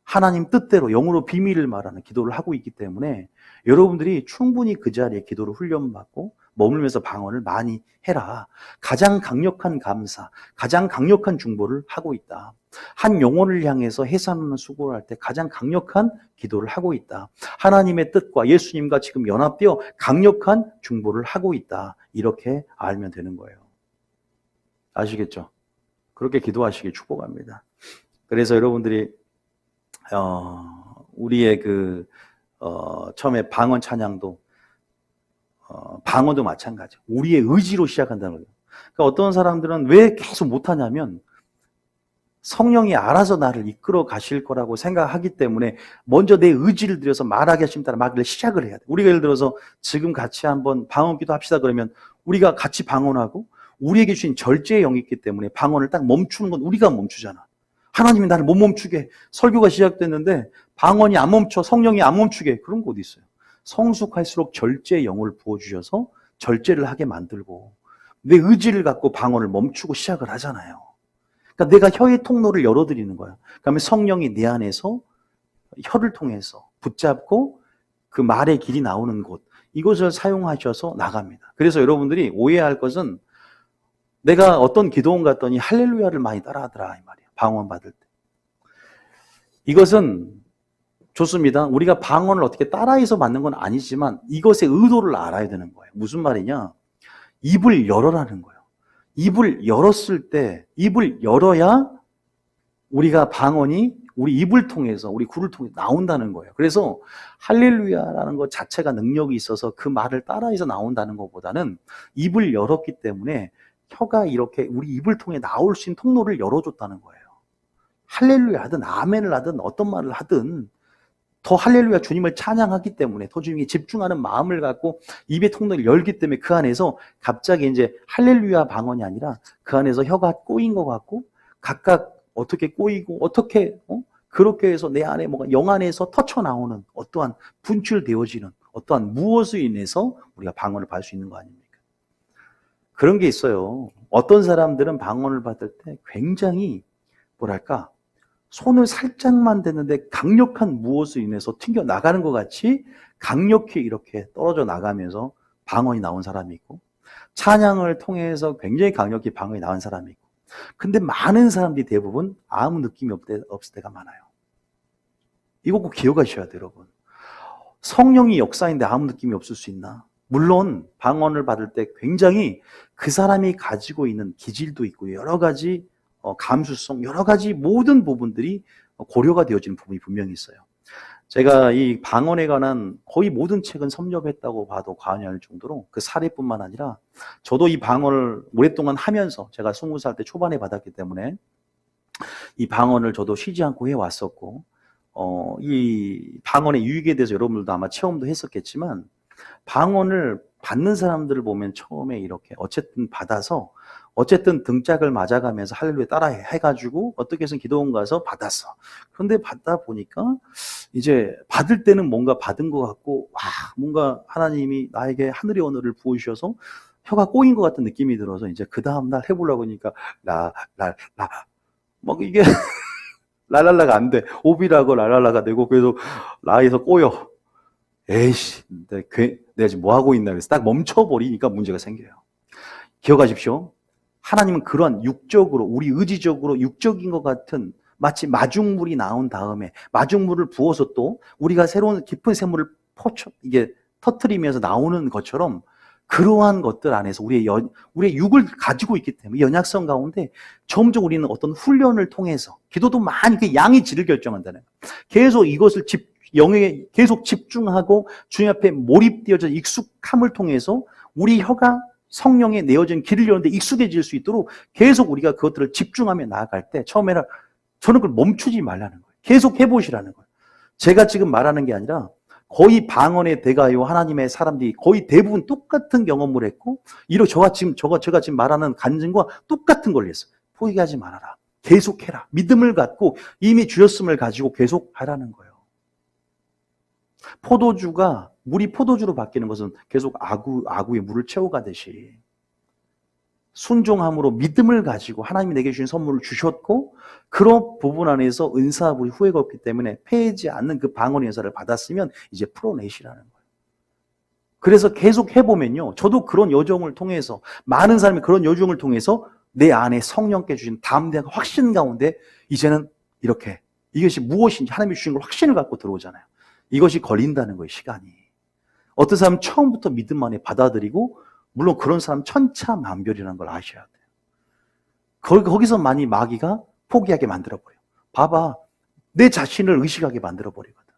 하나님 뜻대로 영으로 비밀을 말하는 기도를 하고 있기 때문에 여러분들이 충분히 그 자리에 기도를 훈련받고 머물면서 방언을 많이 해라. 가장 강력한 감사, 가장 강력한 중보를 하고 있다. 한 영혼을 향해서 해산하는 수고를 할 때 가장 강력한 기도를 하고 있다. 하나님의 뜻과 예수님과 지금 연합되어 강력한 중보를 하고 있다. 이렇게 알면 되는 거예요. 아시겠죠? 그렇게 기도하시길 축복합니다. 그래서 여러분들이 우리의 처음에 방언 찬양도 방언도 마찬가지. 우리의 의지로 시작한다는 거예요. 그러니까 어떤 사람들은 왜 계속 못하냐면 성령이 알아서 나를 이끌어 가실 거라고 생각하기 때문에 먼저 내 의지를 들여서 말하게 하심 따라 말을 시작을 해야 돼. 우리가 예를 들어서 지금 같이 한번 방언 기도 합시다 그러면 우리가 같이 방언하고 우리에게 주신 절제의 영이 있기 때문에 방언을 딱 멈추는 건 우리가 멈추잖아. 하나님이 나를 못 멈추게, 설교가 시작됐는데 방언이 안 멈춰, 성령이 안 멈추게, 그런 거 어디 있어요? 성숙할수록 절제의 영을 부어주셔서 절제를 하게 만들고 내 의지를 갖고 방언을 멈추고 시작을 하잖아요. 그러니까 내가 혀의 통로를 열어드리는 거야. 그러면 성령이 내 안에서 혀를 통해서 붙잡고 그 말의 길이 나오는 곳, 이것을 사용하셔서 나갑니다. 그래서 여러분들이 오해할 것은 내가 어떤 기도원 갔더니 할렐루야를 많이 따라하더라 이 말이에요. 방언 받을 때. 이것은 좋습니다. 우리가 방언을 어떻게 따라해서 받는 건 아니지만 이것의 의도를 알아야 되는 거예요. 무슨 말이냐? 입을 열어라는 거예요. 입을 열었을 때, 입을 열어야 우리가 방언이 우리 입을 통해서, 우리 굴을 통해 나온다는 거예요. 그래서 할렐루야라는 것 자체가 능력이 있어서 그 말을 따라해서 나온다는 것보다는 입을 열었기 때문에 혀가 이렇게 우리 입을 통해 나올 수 있는 통로를 열어줬다는 거예요. 할렐루야 하든 아멘을 하든 어떤 말을 하든 더 할렐루야 주님을 찬양하기 때문에 더 주님께 집중하는 마음을 갖고 입의 통로를 열기 때문에 그 안에서 갑자기 이제 할렐루야 방언이 아니라 그 안에서 혀가 꼬인 것 같고 각각 어떻게 꼬이고 어떻게 그렇게 해서 내 안에 뭔가 영 안에서 터쳐 나오는 어떠한 분출되어지는 어떠한 무엇을 인해서 우리가 방언을 받을 수 있는 거 아닙니까? 그런 게 있어요. 어떤 사람들은 방언을 받을 때 굉장히 뭐랄까 손을 살짝만 대는데 강력한 무엇을 인해서 튕겨 나가는 것 같이 강력히 이렇게 떨어져 나가면서 방언이 나온 사람이 있고 찬양을 통해서 굉장히 강력히 방언이 나온 사람이 있고 근데 많은 사람들이 대부분 아무 느낌이 없을 때가 많아요. 이거 꼭 기억하셔야 돼요, 여러분. 성령이 역사인데 아무 느낌이 없을 수 있나? 물론 방언을 받을 때 굉장히 그 사람이 가지고 있는 기질도 있고 여러 가지 감수성, 여러 가지 모든 부분들이 고려가 되어지는 부분이 분명히 있어요. 제가 이 방언에 관한 거의 모든 책은 섭렵했다고 봐도 과언이 아닐 정도로 그 사례뿐만 아니라 저도 이 방언을 오랫동안 하면서 제가 20살 때 초반에 받았기 때문에 이 방언을 저도 쉬지 않고 해왔었고 이 방언의 유익에 대해서 여러분들도 아마 체험도 했었겠지만 방언을 받는 사람들을 보면 처음에 이렇게 어쨌든 받아서 어쨌든 등짝을 맞아가면서 할렐루야 따라 해가지고 어떻게 해서 기도원 가서 받았어. 그런데 받다 보니까 이제 받을 때는 뭔가 받은 것 같고 와 뭔가 하나님이 나에게 하늘의 언어를 부어주셔서 혀가 꼬인 것 같은 느낌이 들어서 이제 그 다음날 해보려고 하니까 막 이게 랄랄라가 안 돼. 오비라고 랄랄라가 되고 그래서 라에서 꼬여. 에이씨 내가 지금 뭐 하고 있나 그래서 딱 멈춰버리니까 문제가 생겨요. 기억하십시오. 하나님은 그런 육적으로 우리 의지적으로 육적인 것 같은 마치 마중물이 나온 다음에 마중물을 부어서 또 우리가 새로운 깊은 샘물을 이게 터트리면서 나오는 것처럼 그러한 것들 안에서 우리의 육을 가지고 있기 때문에 연약성 가운데 점점 우리는 어떤 훈련을 통해서 기도도 많이 그 양의 질을 결정한다는 거예요. 계속 이것을 영에 계속 집중하고 주님 앞에 몰입되어져 익숙함을 통해서 우리 혀가 성령에 내어진 길을 여는데 익숙해질 수 있도록 계속 우리가 그것들을 집중하며 나아갈 때 처음에는 저는 그걸 멈추지 말라는 거예요. 계속 해보시라는 거예요. 제가 지금 말하는 게 아니라 거의 방언에 대가요 하나님의 사람들이 거의 대부분 똑같은 경험을 했고 제가 지금 말하는 간증과 똑같은 걸 했어요. 포기하지 말아라. 계속해라. 믿음을 갖고 이미 주셨음을 가지고 계속 하라는 거예요. 물이 포도주로 바뀌는 것은 계속 아구에 물을 채워가듯이 순종함으로 믿음을 가지고 하나님이 내게 주신 선물을 주셨고 그런 부분 안에서 은사불이 후회가 없기 때문에 패하지 않는 그 방언의 은사를 받았으면 이제 풀어내시라는 거예요. 그래서 계속 해보면요. 저도 그런 여정을 통해서 많은 사람이 그런 여정을 통해서 내 안에 성령께 주신 담대한 확신 가운데 이제는 이렇게 이것이 무엇인지 하나님이 주신 걸 확신을 갖고 들어오잖아요. 이것이 걸린다는 거예요, 시간이. 어떤 사람은 처음부터 믿음 안에 받아들이고 물론 그런 사람 천차만별이라는 걸 아셔야 돼요. 거기서 많이 마귀가 포기하게 만들어버려요. 봐봐, 내 자신을 의식하게 만들어버리거든.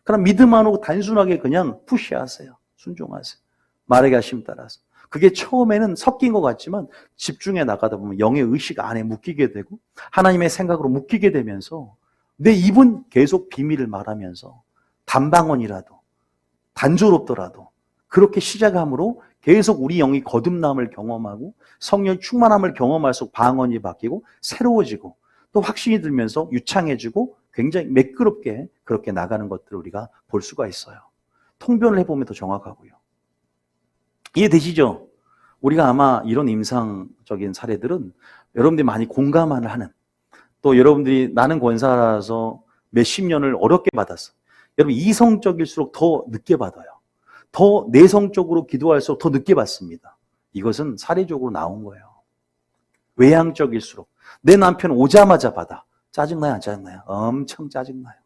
그럼 믿음 안 오고 단순하게 그냥 푸시하세요. 순종하세요. 말에게 하심 따라서. 그게 처음에는 섞인 것 같지만 집중해 나가다 보면 영의 의식 안에 묶이게 되고 하나님의 생각으로 묶이게 되면서 내 입은 계속 비밀을 말하면서 단방언이라도 단조롭더라도 그렇게 시작함으로 계속 우리 영이 거듭남을 경험하고 성령 충만함을 경험할수록 방언이 바뀌고 새로워지고 또 확신이 들면서 유창해지고 굉장히 매끄럽게 그렇게 나가는 것들을 우리가 볼 수가 있어요. 통변을 해보면 더 정확하고요. 이해되시죠? 우리가 아마 이런 임상적인 사례들은 여러분들이 많이 공감을 하는 또 여러분들이 나는 권사라서 몇십 년을 어렵게 받았어. 여러분 이성적일수록 더 늦게 받아요. 더 내성적으로 기도할수록 더 늦게 받습니다. 이것은 사례적으로 나온 거예요. 외향적일수록 내 남편 오자마자 받아. 짜증나요 안 짜증나요? 엄청 짜증나요.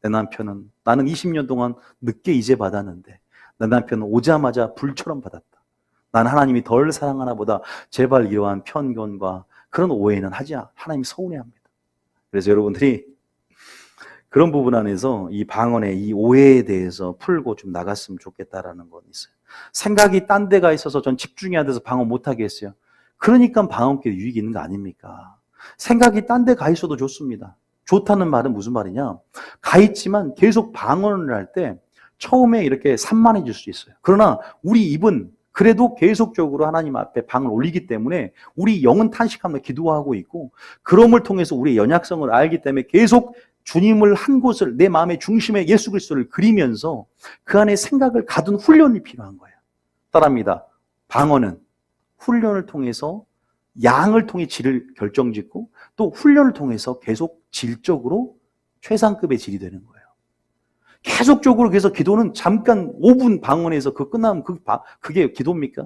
내 남편은 나는 20년 동안 늦게 이제 받았는데 내 남편은 오자마자 불처럼 받았다. 난 하나님이 덜 사랑하나 보다. 제발 이러한 편견과 그런 오해는 하지 않아. 하나님이 서운해합니다. 그래서 여러분들이 그런 부분 안에서 이 방언의 이 오해에 대해서 풀고 좀 나갔으면 좋겠다라는 건 있어요. 생각이 딴 데가 있어서 전 집중이 안 돼서 방언 못 하겠어요. 그러니까 방언끼리 유익이 있는 거 아닙니까? 생각이 딴 데 가 있어도 좋습니다. 좋다는 말은 무슨 말이냐? 가 있지만 계속 방언을 할 때 처음에 이렇게 산만해질 수 있어요. 그러나 우리 입은 그래도 계속적으로 하나님 앞에 방을 올리기 때문에 우리 영은 탄식하며 기도하고 있고, 그럼을 통해서 우리의 연약성을 알기 때문에 계속 주님을 한 곳을, 내 마음의 중심에 예수 그리스도를 그리면서 그 안에 생각을 가둔 훈련이 필요한 거예요. 따라합니다. 방언은 훈련을 통해서 양을 통해 질을 결정짓고, 또 훈련을 통해서 계속 질적으로 최상급의 질이 되는 거예요. 계속적으로 그래서 기도는 잠깐 5분 방언해서 그 끝나면 그게 기도입니까?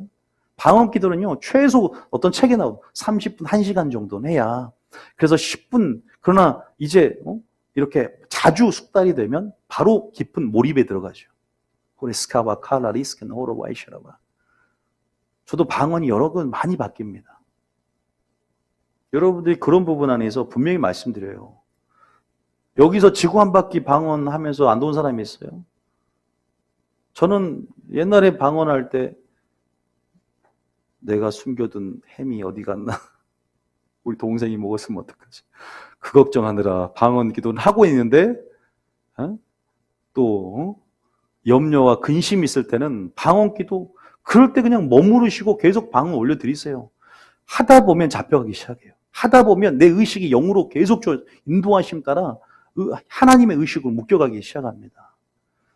방언 기도는요, 최소 어떤 책에 나오고 30분, 1시간 정도는 해야. 그래서 10분, 그러나 이제 이렇게 자주 숙달이 되면 바로 깊은 몰입에 들어가죠. 호레스카바 칼라리스켄 호로와이시라바. 저도 방언이 여러 번 많이 바뀝니다. 여러분들이 그런 부분 안에서 분명히 말씀드려요. 여기서 지구 한 바퀴 방언하면서 안 도는 사람이 있어요? 저는 옛날에 방언할 때 내가 숨겨둔 햄이 어디 갔나? 우리 동생이 먹었으면 어떡하지? 그 걱정하느라 방언 기도는 하고 있는데 또 염려와 근심이 있을 때는 방언 기도, 그럴 때 그냥 머무르시고 계속 방언 올려드리세요. 하다 보면 잡혀가기 시작해요. 하다 보면 내 의식이 영으로 계속 인도하심 따라 하나님의 의식으로 묶여가기 시작합니다.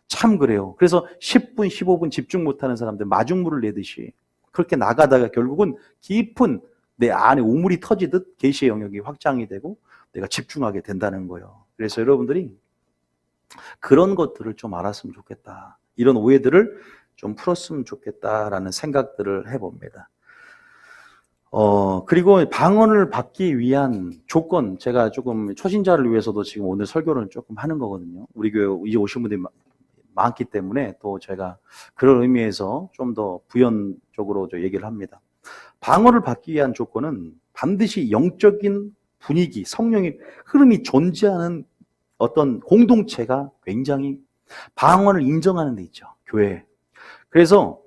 참 그래요. 그래서 10분, 15분 집중 못하는 사람들 마중물을 내듯이 그렇게 나가다가 결국은 깊은 내 안에 우물이 터지듯 계시의 영역이 확장이 되고 내가 집중하게 된다는 거예요. 그래서 여러분들이 그런 것들을 좀 알았으면 좋겠다. 이런 오해들을 좀 풀었으면 좋겠다라는 생각들을 해봅니다. 그리고 방언을 받기 위한 조건, 제가 조금 초신자를 위해서도 지금 오늘 설교를 조금 하는 거거든요. 우리 교회 이제 오신 분들이 많기 때문에 또 제가 그런 의미에서 좀 더 부연적으로 얘기를 합니다. 방언을 받기 위한 조건은 반드시 영적인 분위기, 성령의 흐름이 존재하는 어떤 공동체가 굉장히 방언을 인정하는 데 있죠. 교회. 그래서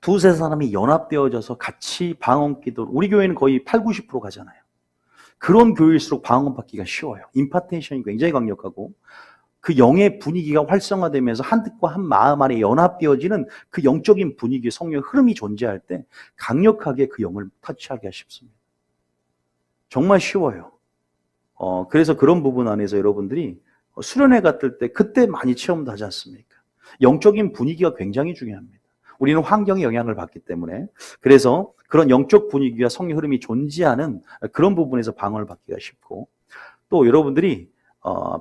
두세 사람이 연합되어져서 같이 방언 기도, 우리 교회는 거의 8, 90% 가잖아요. 그런 교회일수록 방언 받기가 쉬워요. 임파테이션이 굉장히 강력하고 그 영의 분위기가 활성화되면서 한 뜻과 한 마음 안에 연합되어지는 그 영적인 분위기, 성령 흐름이 존재할 때 강력하게 그 영을 터치하기가 쉽습니다. 정말 쉬워요. 그래서 그런 부분 안에서 여러분들이 수련회 갔을 때 그때 많이 체험도 하지 않습니까? 영적인 분위기가 굉장히 중요합니다. 우리는 환경의 영향을 받기 때문에, 그래서 그런 영적 분위기와 성령 흐름이 존재하는 그런 부분에서 방언을 받기가 쉽고, 또 여러분들이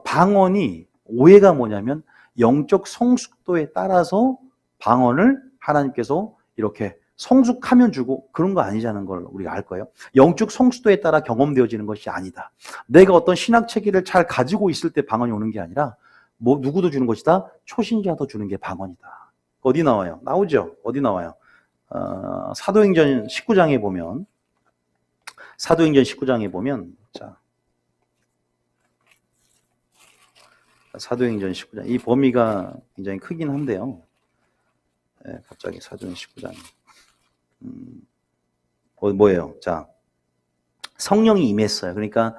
방언이 오해가 뭐냐면 영적 성숙도에 따라서 방언을 하나님께서 이렇게 성숙하면 주고 그런 거 아니자는 걸 우리가 알 거예요. 영적 성숙도에 따라 경험되어지는 것이 아니다. 내가 어떤 신학 체계를 잘 가지고 있을 때 방언이 오는 게 아니라 누구도 주는 것이다. 초신자도 주는 게 방언이다. 어디 나와요? 나오죠? 어디 나와요? 사도행전 19장에 보면, 자, 사도행전 19장. 이 범위가 굉장히 크긴 한데요. 갑자기 사도행전 19장. 뭐예요? 자, 성령이 임했어요. 그러니까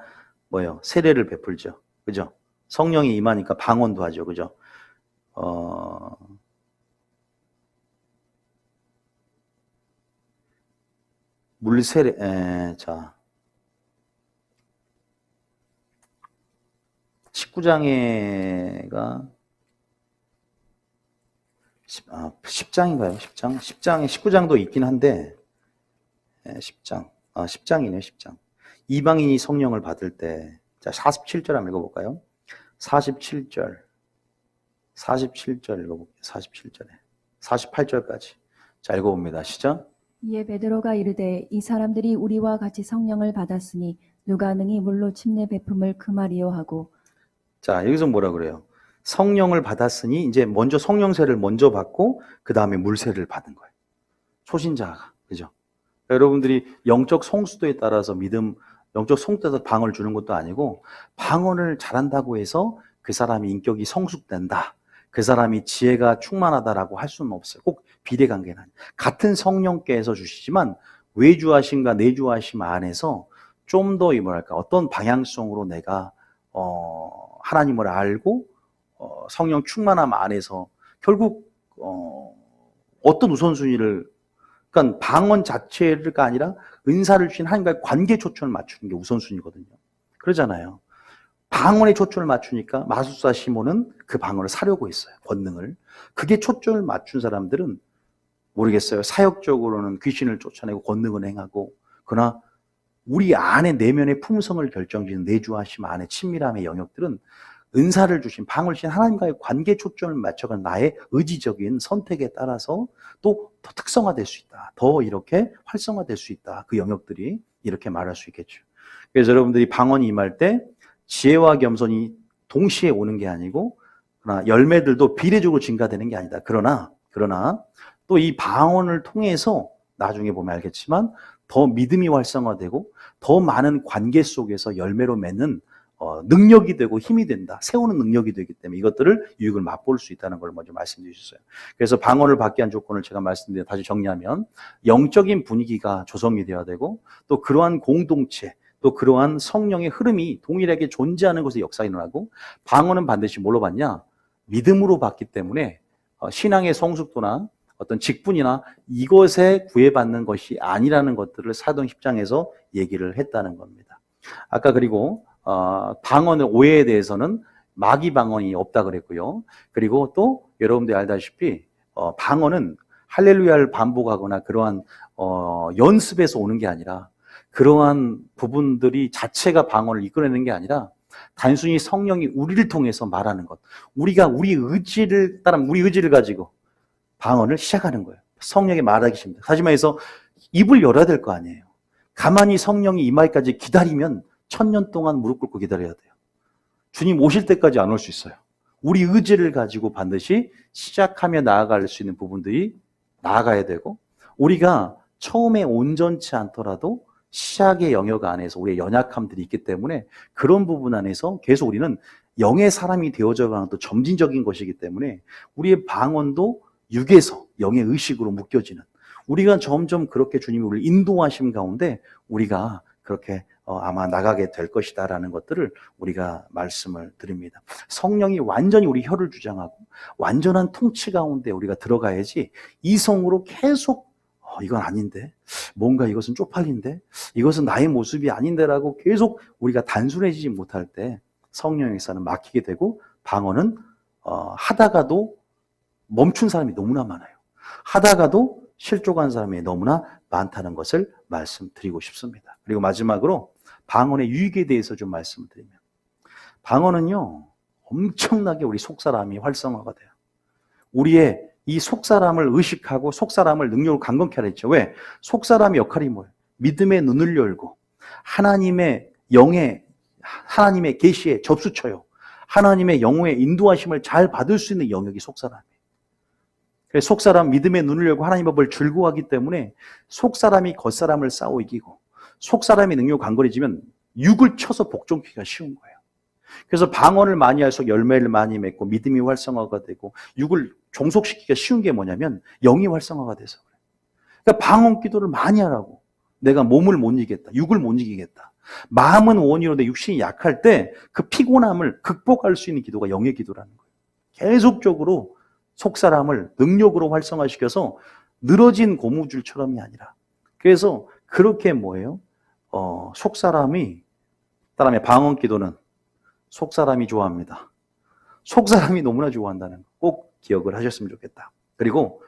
뭐예요? 세례를 베풀죠. 그죠? 성령이 임하니까 방언도 하죠. 그죠? 물세례, 자. 19장에가 10장인가요? 10장? 10장에 19장도 있긴 한데 10장. 10장이네요. 10장. 이방인이 성령을 받을 때, 자, 47절 한번 읽어볼까요? 47절 읽어볼게요. 47절에 48절까지. 자, 읽어봅니다. 시작. 이에 베드로가 이르되 이 사람들이 우리와 같이 성령을 받았으니 누가 능히 물로 침례 베품을 금하리요 하고. 자, 여기서 뭐라 그래요? 성령을 받았으니 이제 먼저 성령세를 먼저 받고 그 다음에 물세를 받은 거예요. 초신자가. 그죠? 여러분들이 영적 성수도에 따라서 영적 성수도에 따라서 방언을 주는 것도 아니고 방언을 잘한다고 해서 그 사람이 인격이 성숙된다, 그 사람이 지혜가 충만하다라고 할 수는 없어요. 꼭 비례관계는 아니에요. 같은 성령께서 주시지만 외주하심과 내주하심 안에서 좀 더 뭐랄까 어떤 방향성으로 내가 하나님을 알고 성령 충만함 안에서 결국 어떤 우선순위를, 그러니까 방언 자체가 아니라 은사를 주신 하나님과의 관계 초점을 맞추는 게 우선순위거든요. 그러잖아요. 방언에 초점을 맞추니까 마술사 시몬은 그 방언을 사려고 했어요. 권능을. 그게 초점을 맞춘 사람들은 모르겠어요. 사역적으로는 귀신을 쫓아내고 권능을 행하고, 그러나 우리 안에 내면의 품성을 결정짓는 내주하심 안에 친밀함의 영역들은 은사를 주신 방을 주신 하나님과의 관계 초점을 맞춰간 나의 의지적인 선택에 따라서 또 더 특성화될 수 있다. 더 이렇게 활성화될 수 있다. 그 영역들이 이렇게 말할 수 있겠죠. 그래서 여러분들이 방언이 임할 때 지혜와 겸손이 동시에 오는 게 아니고, 그러나 열매들도 비례적으로 증가되는 게 아니다. 그러나 또 이 방언을 통해서 나중에 보면 알겠지만 더 믿음이 활성화되고 더 많은 관계 속에서 열매로 맺는 능력이 되고 힘이 된다. 세우는 능력이 되기 때문에 이것들을 유익을 맛볼 수 있다는 걸 먼저 말씀드려 주셨어요. 그래서 방언을 받게 한 조건을 제가 말씀드려 다시 정리하면 영적인 분위기가 조성이 되어야 되고, 또 그러한 공동체, 또 그러한 성령의 흐름이 동일하게 존재하는 곳에 역사가 일어나고, 방언은 반드시 뭘로 받냐? 믿음으로 받기 때문에 신앙의 성숙도나 어떤 직분이나 이것에 구애받는 것이 아니라는 것들을 사도행 10장에서 얘기를 했다는 겁니다. 아까 그리고 방언의 오해에 대해서는 마귀 방언이 없다 그랬고요. 그리고 또 여러분들이 알다시피 방언은 할렐루야를 반복하거나 그러한 연습에서 오는 게 아니라, 그러한 부분들이 자체가 방언을 이끌어내는 게 아니라 단순히 성령이 우리를 통해서 말하는 것, 우리가 우리 의지를 따라 우리 의지를 가지고 방언을 시작하는 거예요. 성령이 말하기 쉽니다. 다시 말해서 입을 열어야 될 거 아니에요. 가만히 성령이 임하기까지 기다리면 1000년 동안 무릎 꿇고 기다려야 돼요. 주님 오실 때까지 안 올 수 있어요. 우리 의지를 가지고 반드시 시작하며 나아갈 수 있는 부분들이 나아가야 되고, 우리가 처음에 온전치 않더라도 시작의 영역 안에서 우리의 연약함들이 있기 때문에 그런 부분 안에서 계속 우리는 영의 사람이 되어져 가는 또 점진적인 것이기 때문에 우리의 방언도 육에서 영의 의식으로 묶여지는, 우리가 점점 그렇게 주님이 우리를 인도하심 가운데 우리가 그렇게 아마 나가게 될 것이다라는 것들을 우리가 말씀을 드립니다. 성령이 완전히 우리 혀를 주장하고 완전한 통치 가운데 우리가 들어가야지 이성으로 계속 이건 아닌데, 뭔가 이것은 쪽팔린데, 이것은 나의 모습이 아닌데라고 계속 우리가 단순해지지 못할 때 성령의 역사는 막히게 되고, 방언은 하다가도 멈춘 사람이 너무나 많아요. 하다가도 실족한 사람이 너무나 많다는 것을 말씀드리고 싶습니다. 그리고 마지막으로 방언의 유익에 대해서 좀 말씀을 드리면, 방언은요 엄청나게 우리 속사람이 활성화가 돼요. 우리의 이 속사람을 의식하고 속사람을 능력으로 강건케 하라 했죠. 왜? 속사람의 역할이 뭐예요? 믿음의 눈을 열고 하나님의 영의, 하나님의 계시에 접수쳐요. 하나님의 영의 인도하심을 잘 받을 수 있는 영역이 속사람이에요. 그래서 속사람 믿음의 눈을 열고 하나님의 법을 즐거워하기 때문에 속사람이 겉사람을 싸워 이기고, 속사람의 능력이 강건해지면 육을 쳐서 복종키가 쉬운 거예요. 그래서 방언을 많이 할수록 열매를 많이 맺고 믿음이 활성화가 되고, 육을 종속시키기가 쉬운 게 뭐냐면 영이 활성화가 돼서 그래요. 그러니까 방언 기도를 많이 하라고. 내가 몸을 못 이기겠다, 육을 못 이기겠다. 마음은 원이로 내 육신이 약할 때 그 피곤함을 극복할 수 있는 기도가 영의 기도라는 거예요. 계속적으로 속사람을 능력으로 활성화시켜서 늘어진 고무줄처럼이 아니라, 그래서 그렇게 뭐예요? 속사람이, 따라하면 방언 기도는 속사람이 좋아합니다. 속사람이 너무나 좋아한다는 거 꼭 기억을 하셨으면 좋겠다. 그리고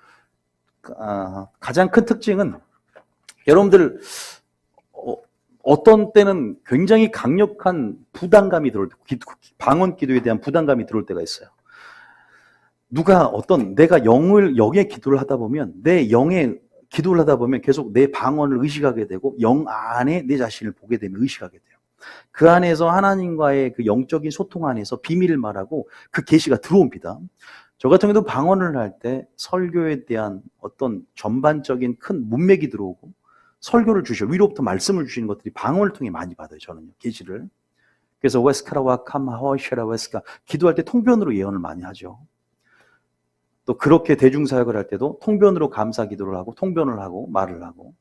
가장 큰 특징은, 여러분들 어떤 때는 굉장히 강력한 부담감이 들어올 때, 방언 기도에 대한 부담감이 들어올 때가 있어요. 내가 영의 기도를 하다 보면, 내 영의 기도를 하다 보면 계속 내 방언을 의식하게 되고, 영 안에 내 자신을 보게 되면 의식하게 돼요. 그 안에서 하나님과의 그 영적인 소통 안에서 비밀을 말하고 그 계시가 들어옵니다. 저 같은 경우도 방언을 할 때 설교에 대한 어떤 전반적인 큰 문맥이 들어오고, 설교를 주셔, 위로부터 말씀을 주시는 것들이 방언을 통해 많이 받아요. 저는요, 계시를. 그래서 웨스카라와 카마하와시라 웨스카 기도할 때 통변으로 예언을 많이 하죠. 또 그렇게 대중사역을 할 때도 통변으로 감사 기도를 하고 통변을 하고 말을 하고.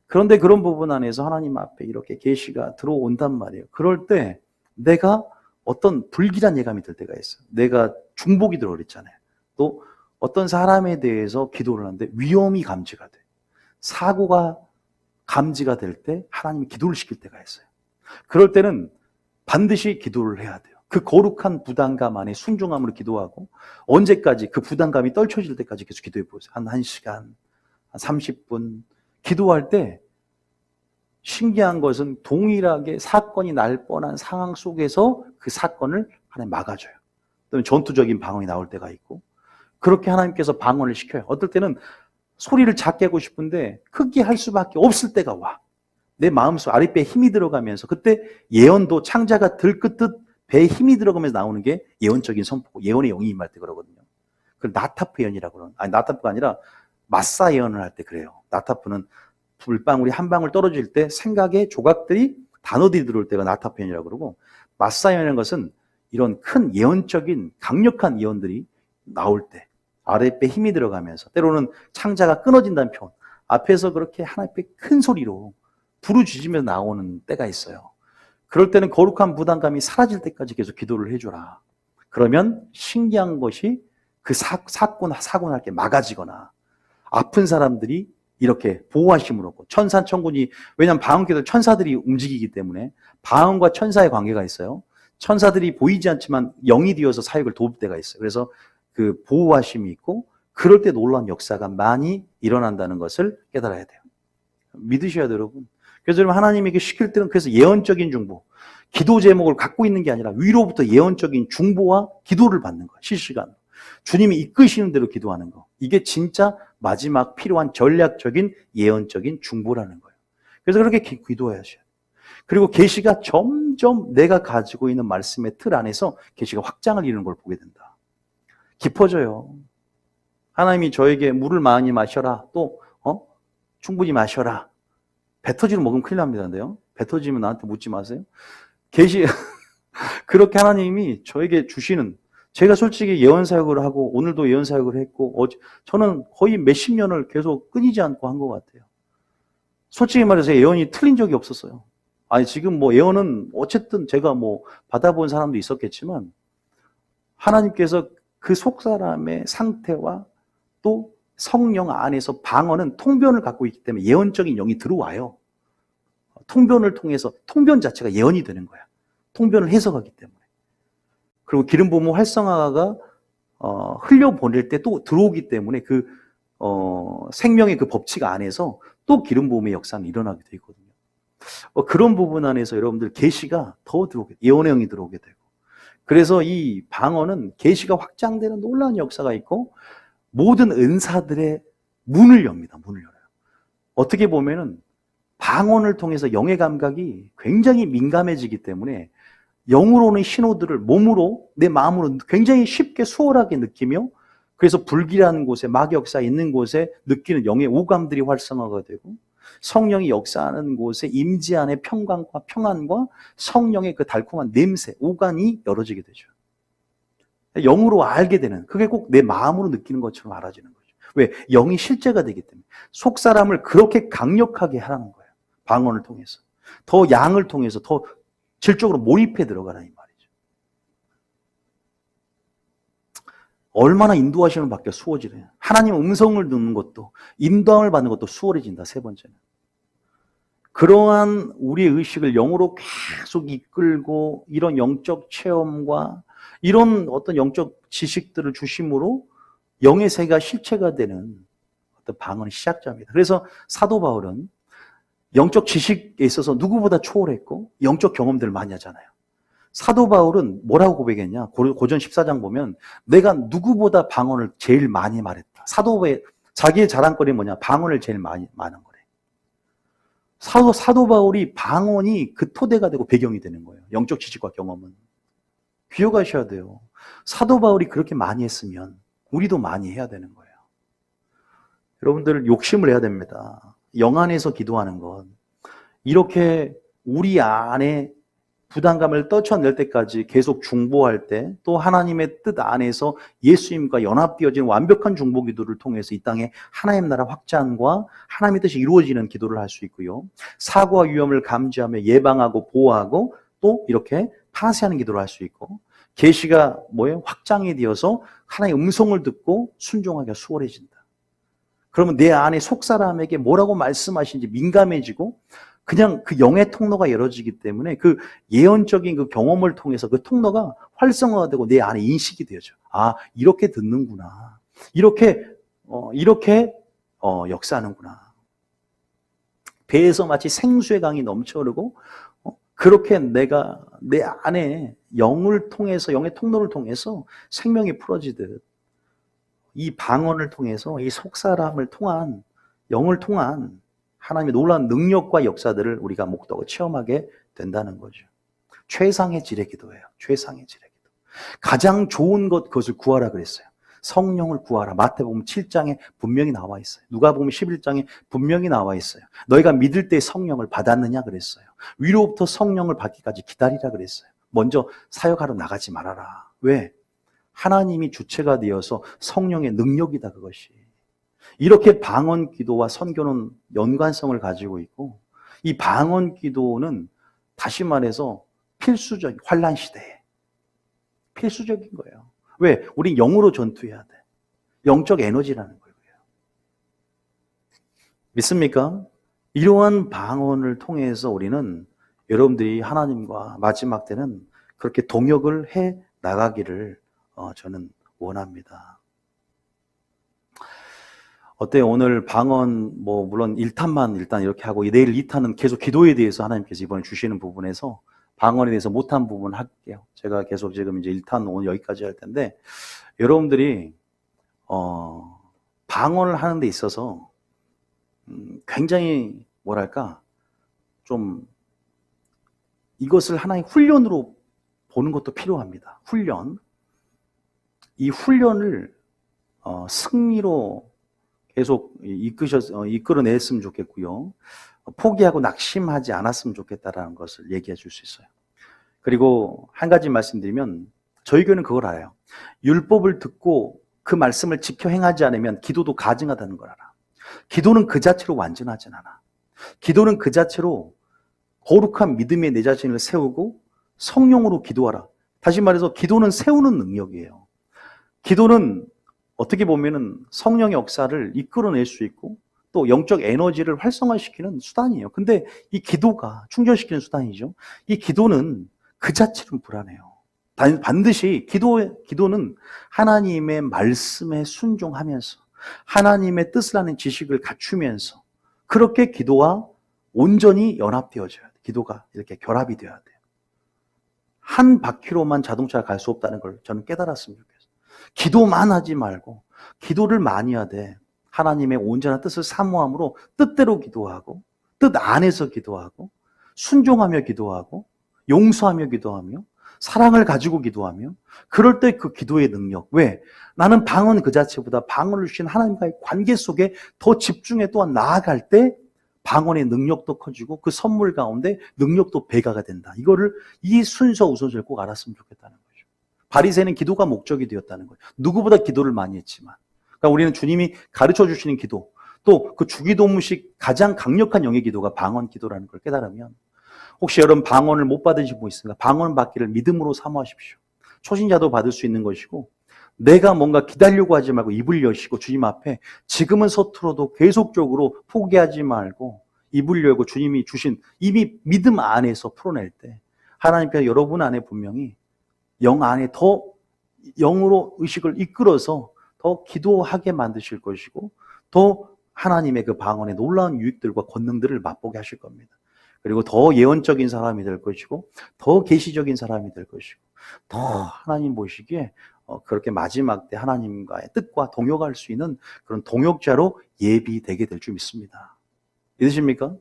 그런데 그런 부분 안에서 하나님 앞에 이렇게 계시가 들어온단 말이에요. 그럴 때 내가 어떤 불길한 예감이 들 때가 있어요. 내가 중복이 들어버렸잖아요. 또 어떤 사람에 대해서 기도를 하는데 위험이 감지가 돼. 사고가 감지가 될 때 하나님이 기도를 시킬 때가 있어요. 그럴 때는 반드시 기도를 해야 돼요. 그 거룩한 부담감 안에 순종함으로 기도하고 언제까지 그 부담감이 떨쳐질 때까지 계속 기도해 보세요. 한 1시간, 한 30분 기도할 때 신기한 것은 동일하게 사건이 날 뻔한 상황 속에서 그 사건을 하나님 막아줘요. 또는 전투적인 방언이 나올 때가 있고 그렇게 하나님께서 방언을 시켜요. 어떨 때는 소리를 작게 하고 싶은데 크게 할 수밖에 없을 때가 와. 내 마음속 아랫배에 힘이 들어가면서 그때 예언도 창자가 들끓듯 배에 힘이 들어가면서 나오는 게 예언적인 선포고 예언의 영이 임할 때 그러거든요. 그걸 나타프 예언이라고 그러는. 아니 나타프가 아니라 마사 예언을 할 때 그래요. 나타프는 불방울이 한 방울 떨어질 때 생각의 조각들이 단어들이 들어올 때가 나타프 예언이라고 그러고 마사 예언이라는 것은 이런 큰 예언적인 강력한 예언들이 나올 때 아랫배에 힘이 들어가면서 때로는 창자가 끊어진다는 표현 앞에서 그렇게 하나님께 큰 소리로 부르짖으면서 나오는 때가 있어요. 그럴 때는 거룩한 부담감이 사라질 때까지 계속 기도를 해줘라. 그러면 신기한 것이 그 사고 날 게 막아지거나 아픈 사람들이 이렇게 보호하심을 얻고 천사천군이 왜냐하면 방언기도 천사들이 움직이기 때문에 방언과 천사의 관계가 있어요. 천사들이 보이지 않지만 영이 되어서 사역을 도울 때가 있어요. 그래서 그 보호하심이 있고 그럴 때 놀라운 역사가 많이 일어난다는 것을 깨달아야 돼요. 믿으셔야 돼요, 여러분. 그래서 여러분 하나님에게 시킬 때는 그래서 예언적인 중보, 기도 제목을 갖고 있는 게 아니라 위로부터 예언적인 중보와 기도를 받는 거예요. 실시간으로. 주님이 이끄시는 대로 기도하는 거. 이게 진짜 마지막 필요한 전략적인 예언적인 중보라는 거예요. 그래서 그렇게 기도해야죠. 그리고 계시가 점점 내가 가지고 있는 말씀의 틀 안에서 계시가 확장을 이루는 걸 보게 된다. 깊어져요. 하나님이 저에게 물을 많이 마셔라. 또 충분히 마셔라. 배 터지로 먹으면 큰일 납니다인데요. 배 터지면 나한테 묻지 마세요. 계시 그렇게 하나님이 저에게 주시는 제가 솔직히 예언 사역을 하고 오늘도 예언 사역을 했고 저는 거의 몇십 년을 계속 끊이지 않고 한 것 같아요. 솔직히 말해서 예언이 틀린 적이 없었어요. 아니 지금 뭐 예언은 어쨌든 제가 뭐 받아본 사람도 있었겠지만 하나님께서 그 속사람의 상태와 또 성령 안에서 방언은 통변을 갖고 있기 때문에 예언적인 영이 들어와요. 통변을 통해서 통변 자체가 예언이 되는 거야. 통변을 해석하기 때문에. 그리고 기름 부음 활성화가 흘려보낼 때 또 들어오기 때문에 그 생명의 그 법칙 안에서 또 기름 부음의 역사는 일어나게 돼 있거든요. 그런 부분 안에서 여러분들 계시가 더 들어오게 예언의 영이 들어오게 되고 그래서 이 방언은 계시가 확장되는 놀라운 역사가 있고 모든 은사들의 문을 엽니다. 문을 열어요. 어떻게 보면은 방언을 통해서 영의 감각이 굉장히 민감해지기 때문에 영으로 오는 신호들을 몸으로 내 마음으로 굉장히 쉽게 수월하게 느끼며 그래서 불길한 곳에 마귀 역사 있는 곳에 느끼는 영의 오감들이 활성화가 되고 성령이 역사하는 곳에 임재 안의 평강과 평안과 성령의 그 달콤한 냄새, 오감이 열어지게 되죠. 영으로 알게 되는 그게 꼭 내 마음으로 느끼는 것처럼 알아지는 거죠. 왜? 영이 실제가 되기 때문에 속 사람을 그렇게 강력하게 하라는 거예요. 방언을 통해서 더 양을 통해서 더 질적으로 몰입해 들어가라는 말이죠. 얼마나 인도하시는 밖에 수월지래요. 하나님 음성을 듣는 것도 인도함을 받는 것도 수월해진다. 세 번째는 그러한 우리의 의식을 영으로 계속 이끌고 이런 영적 체험과 이런 어떤 영적 지식들을 주심으로 영의 세계가 실체가 되는 어떤 방언의 시작자입니다. 그래서 사도 바울은 영적 지식에 있어서 누구보다 초월했고 영적 경험들을 많이 하잖아요. 사도 바울은 뭐라고 고백했냐? 고전 14장 보면 내가 누구보다 방언을 제일 많이 말했다. 사도의 자기의 자랑거리 뭐냐? 방언을 제일 많은 거래. 사도 바울이 방언이 그 토대가 되고 배경이 되는 거예요. 영적 지식과 경험은. 기억하셔야 돼요. 사도 바울이 그렇게 많이 했으면 우리도 많이 해야 되는 거예요. 여러분들 욕심을 해야 됩니다. 영 안에서 기도하는 건 이렇게 우리 안에 부담감을 떨쳐낼 때까지 계속 중보할 때, 또 하나님의 뜻 안에서 예수님과 연합되어진 완벽한 중보 기도를 통해서 이 땅에 하나님 나라 확장과 하나님의 뜻이 이루어지는 기도를 할 수 있고요. 사고와 위험을 감지하며 예방하고 보호하고 또 이렇게 파쇄하는 기도를 할 수 있고, 계시가 뭐예요? 확장이 되어서 하나님의 음성을 듣고 순종하기가 수월해진다. 그러면 내 안에 속사람에게 뭐라고 말씀하시는지 민감해지고 그냥 그 영의 통로가 열어지기 때문에 그 예언적인 그 경험을 통해서 그 통로가 활성화되고 내 안에 인식이 되어져. 아, 이렇게 듣는구나. 이렇게 역사하는구나. 배에서 마치 생수의 강이 넘쳐흐르고 그렇게 내가 내 안에 영을 통해서, 영의 통로를 통해서 생명이 풀어지듯 이 방언을 통해서 이 속사람을 통한, 영을 통한 하나님의 놀라운 능력과 역사들을 우리가 목도하고 체험하게 된다는 거죠. 최상의 질의 기도예요. 최상의 질의 기도. 가장 좋은 것, 그것을 구하라 그랬어요. 성령을 구하라. 마태복음 7장에 분명히 나와 있어요. 누가복음 11장에 분명히 나와 있어요. 너희가 믿을 때 성령을 받았느냐 그랬어요. 위로부터 성령을 받기까지 기다리라 그랬어요. 먼저 사역하러 나가지 말아라. 왜? 하나님이 주체가 되어서 성령의 능력이다, 그것이. 이렇게 방언 기도와 선교는 연관성을 가지고 있고, 이 방언 기도는 다시 말해서 필수적, 환난 시대에 필수적인 거예요. 왜? 우린 영으로 전투해야 돼. 영적 에너지라는 거예요. 믿습니까? 이러한 방언을 통해서 우리는 여러분들이 하나님과 마지막 때는 그렇게 동역을 해 나가기를 저는 원합니다. 어때요? 오늘 방언, 물론 1탄만 일단 이렇게 하고, 내일 2탄은 계속 기도에 대해서 하나님께서 이번에 주시는 부분에서 방언에 대해서 못한 부분 할게요. 제가 계속 지금 이제 1탄 오늘 여기까지 할 텐데, 여러분들이, 방언을 하는 데 있어서, 굉장히, 좀, 이것을 하나의 훈련으로 보는 것도 필요합니다. 훈련. 이 훈련을, 승리로 계속 이끌어냈으면 좋겠고요. 포기하고 낙심하지 않았으면 좋겠다라는 것을 얘기해 줄 수 있어요. 그리고 한 가지 말씀드리면 저희 교회는 그걸 알아요. 율법을 듣고 그 말씀을 지켜 행하지 않으면 기도도 가증하다는 걸 알아. 기도는 그 자체로 완전하진 않아. 기도는 그 자체로 거룩한 믿음에 내 자신을 세우고 성령으로 기도하라. 다시 말해서 기도는 세우는 능력이에요. 기도는 어떻게 보면은 성령의 역사를 이끌어낼 수 있고 또 영적 에너지를 활성화시키는 수단이에요. 근데 이 기도가 충전시키는 수단이죠. 이 기도는 그 자체로 불안해요. 반드시 기도는 하나님의 말씀에 순종하면서 하나님의 뜻을 아는 지식을 갖추면서 그렇게 기도와 온전히 연합되어져야 돼. 기도가 이렇게 결합이 되어야 돼요. 한 바퀴로만 자동차가 갈 수 없다는 걸 저는 깨달았으면 좋겠어요. 기도만 하지 말고 기도를 많이 하되 하나님의 온전한 뜻을 사모함으로 뜻대로 기도하고 뜻 안에서 기도하고 순종하며 기도하고 용서하며 기도하며 사랑을 가지고 기도하며 그럴 때 그 기도의 능력. 왜? 나는 방언 그 자체보다 방언을 주신 하나님과의 관계 속에 더 집중해 또한 나아갈 때 방언의 능력도 커지고 그 선물 가운데 능력도 배가가 된다. 이 순서 우선순위를 꼭 알았으면 좋겠다는 거죠. 바리새인은 기도가 목적이 되었다는 거예요. 누구보다 기도를 많이 했지만. 그러니까 우리는 주님이 가르쳐 주시는 기도, 또 그 주기도문식 가장 강력한 영의 기도가 방언 기도라는 걸 깨달으면 혹시 여러분 방언을 못 받으신 분 있습니까? 방언 받기를 믿음으로 사모하십시오. 초신자도 받을 수 있는 것이고 내가 뭔가 기다리려고 하지 말고 입을 여시고 주님 앞에 지금은 서툴어도 계속적으로 포기하지 말고 입을 열고 주님이 주신 이미 믿음 안에서 풀어낼 때 하나님께서 여러분 안에 분명히 영 안에 더 영으로 의식을 이끌어서 더 기도하게 만드실 것이고 더 하나님의 그 방언의 놀라운 유익들과 권능들을 맛보게 하실 겁니다. 그리고 더 예언적인 사람이 될 것이고 더 계시적인 사람이 될 것이고 더 하나님 보시기에 그렇게 마지막 때 하나님과의 뜻과 동역할 수 있는 그런 동역자로 예비되게 될 줄 믿습니다. 믿으십니까?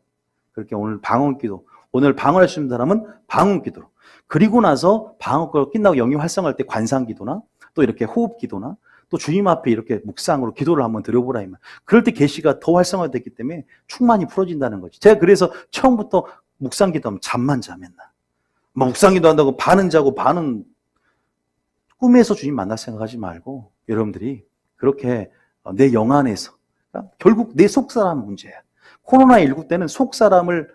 그렇게 오늘 방언기도, 오늘 방언할 수 있는 사람은 방언기도로, 그리고 나서 방언기도 끝나고 영이 활성화할 때 관상기도나 또 이렇게 호흡기도나 또 주님 앞에 이렇게 묵상으로 기도를 한번 드려보라. 그럴 때 계시가 더 활성화됐기 때문에 충만히 풀어진다는 거지. 제가 그래서 처음부터 묵상기도하면 잠만 자 맨날. 뭐 묵상기도 한다고 반은 자고 반은 꿈에서 주님 만날 생각하지 말고 여러분들이 그렇게 내 영 안에서 결국 내 속사람 문제야. 코로나19 때는 속사람을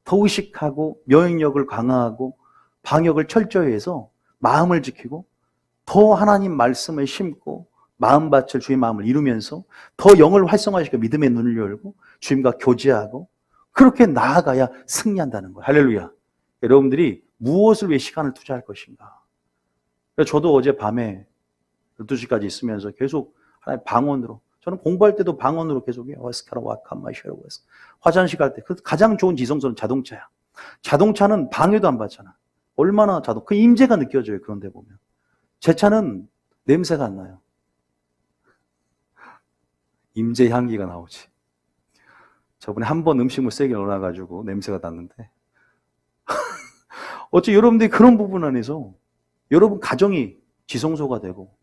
더 의식하고 면역력을 강화하고 방역을 철저히 해서 마음을 지키고 더 하나님 말씀을 심고 마음밭을 주의 마음을 이루면서 더 영을 활성화시켜 믿음의 눈을 열고 주님과 교제하고 그렇게 나아가야 승리한다는 거예요. 할렐루야. 여러분들이 무엇을 위해 시간을 투자할 것인가. 저도 어제 밤에 12시까지 있으면서 계속 하나님 방언으로, 저는 공부할 때도 방언으로 계속해요. 화장실 갈 때 가장 좋은 지성소는 자동차야. 자동차는 방해도 안 받잖아. 얼마나 그 임재가 느껴져요. 그런 데 보면. 제 차는 냄새가 안 나요. 임재 향기가 나오지. 저번에 한 번 음식물 세게 넣어놔가지고 냄새가 났는데 어째 여러분들이 그런 부분 안에서 여러분 가정이 지성소가 되고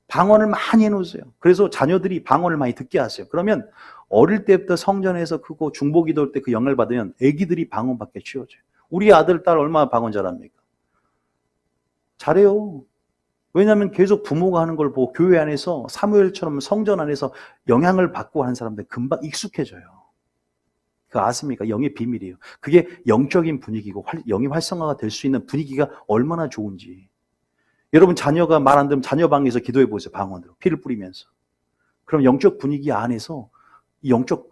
방언을 많이 해놓으세요. 그래서 자녀들이 방언을 많이 듣게 하세요. 그러면 어릴 때부터 성전에서 크고 중보기도 때 그 영향을 받으면 아기들이 방언밖에 치워져요. 우리 아들, 딸 얼마나 방언 잘합니까? 잘해요. 왜냐하면 계속 부모가 하는 걸 보고 교회 안에서 사무엘처럼 성전 안에서 영향을 받고 하는 사람들 금방 익숙해져요. 그거 아십니까? 영의 비밀이에요. 그게 영적인 분위기고 영이 활성화가 될 수 있는 분위기가 얼마나 좋은지. 여러분 자녀가 말 안 들으면 자녀 방에서 기도해 보세요. 방언으로 피를 뿌리면서. 그럼 영적 분위기 안에서 이 영적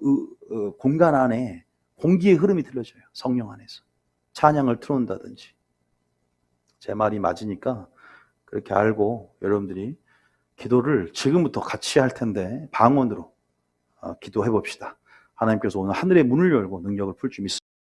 공간 안에 공기의 흐름이 틀려져요. 성령 안에서. 찬양을 틀어놓는다든지. 제 말이 맞으니까 그렇게 알고 여러분들이 기도를 지금부터 같이 할 텐데 방언으로 기도해 봅시다. 하나님께서 오늘 하늘의 문을 열고 능력을 풀 줄 믿습니다.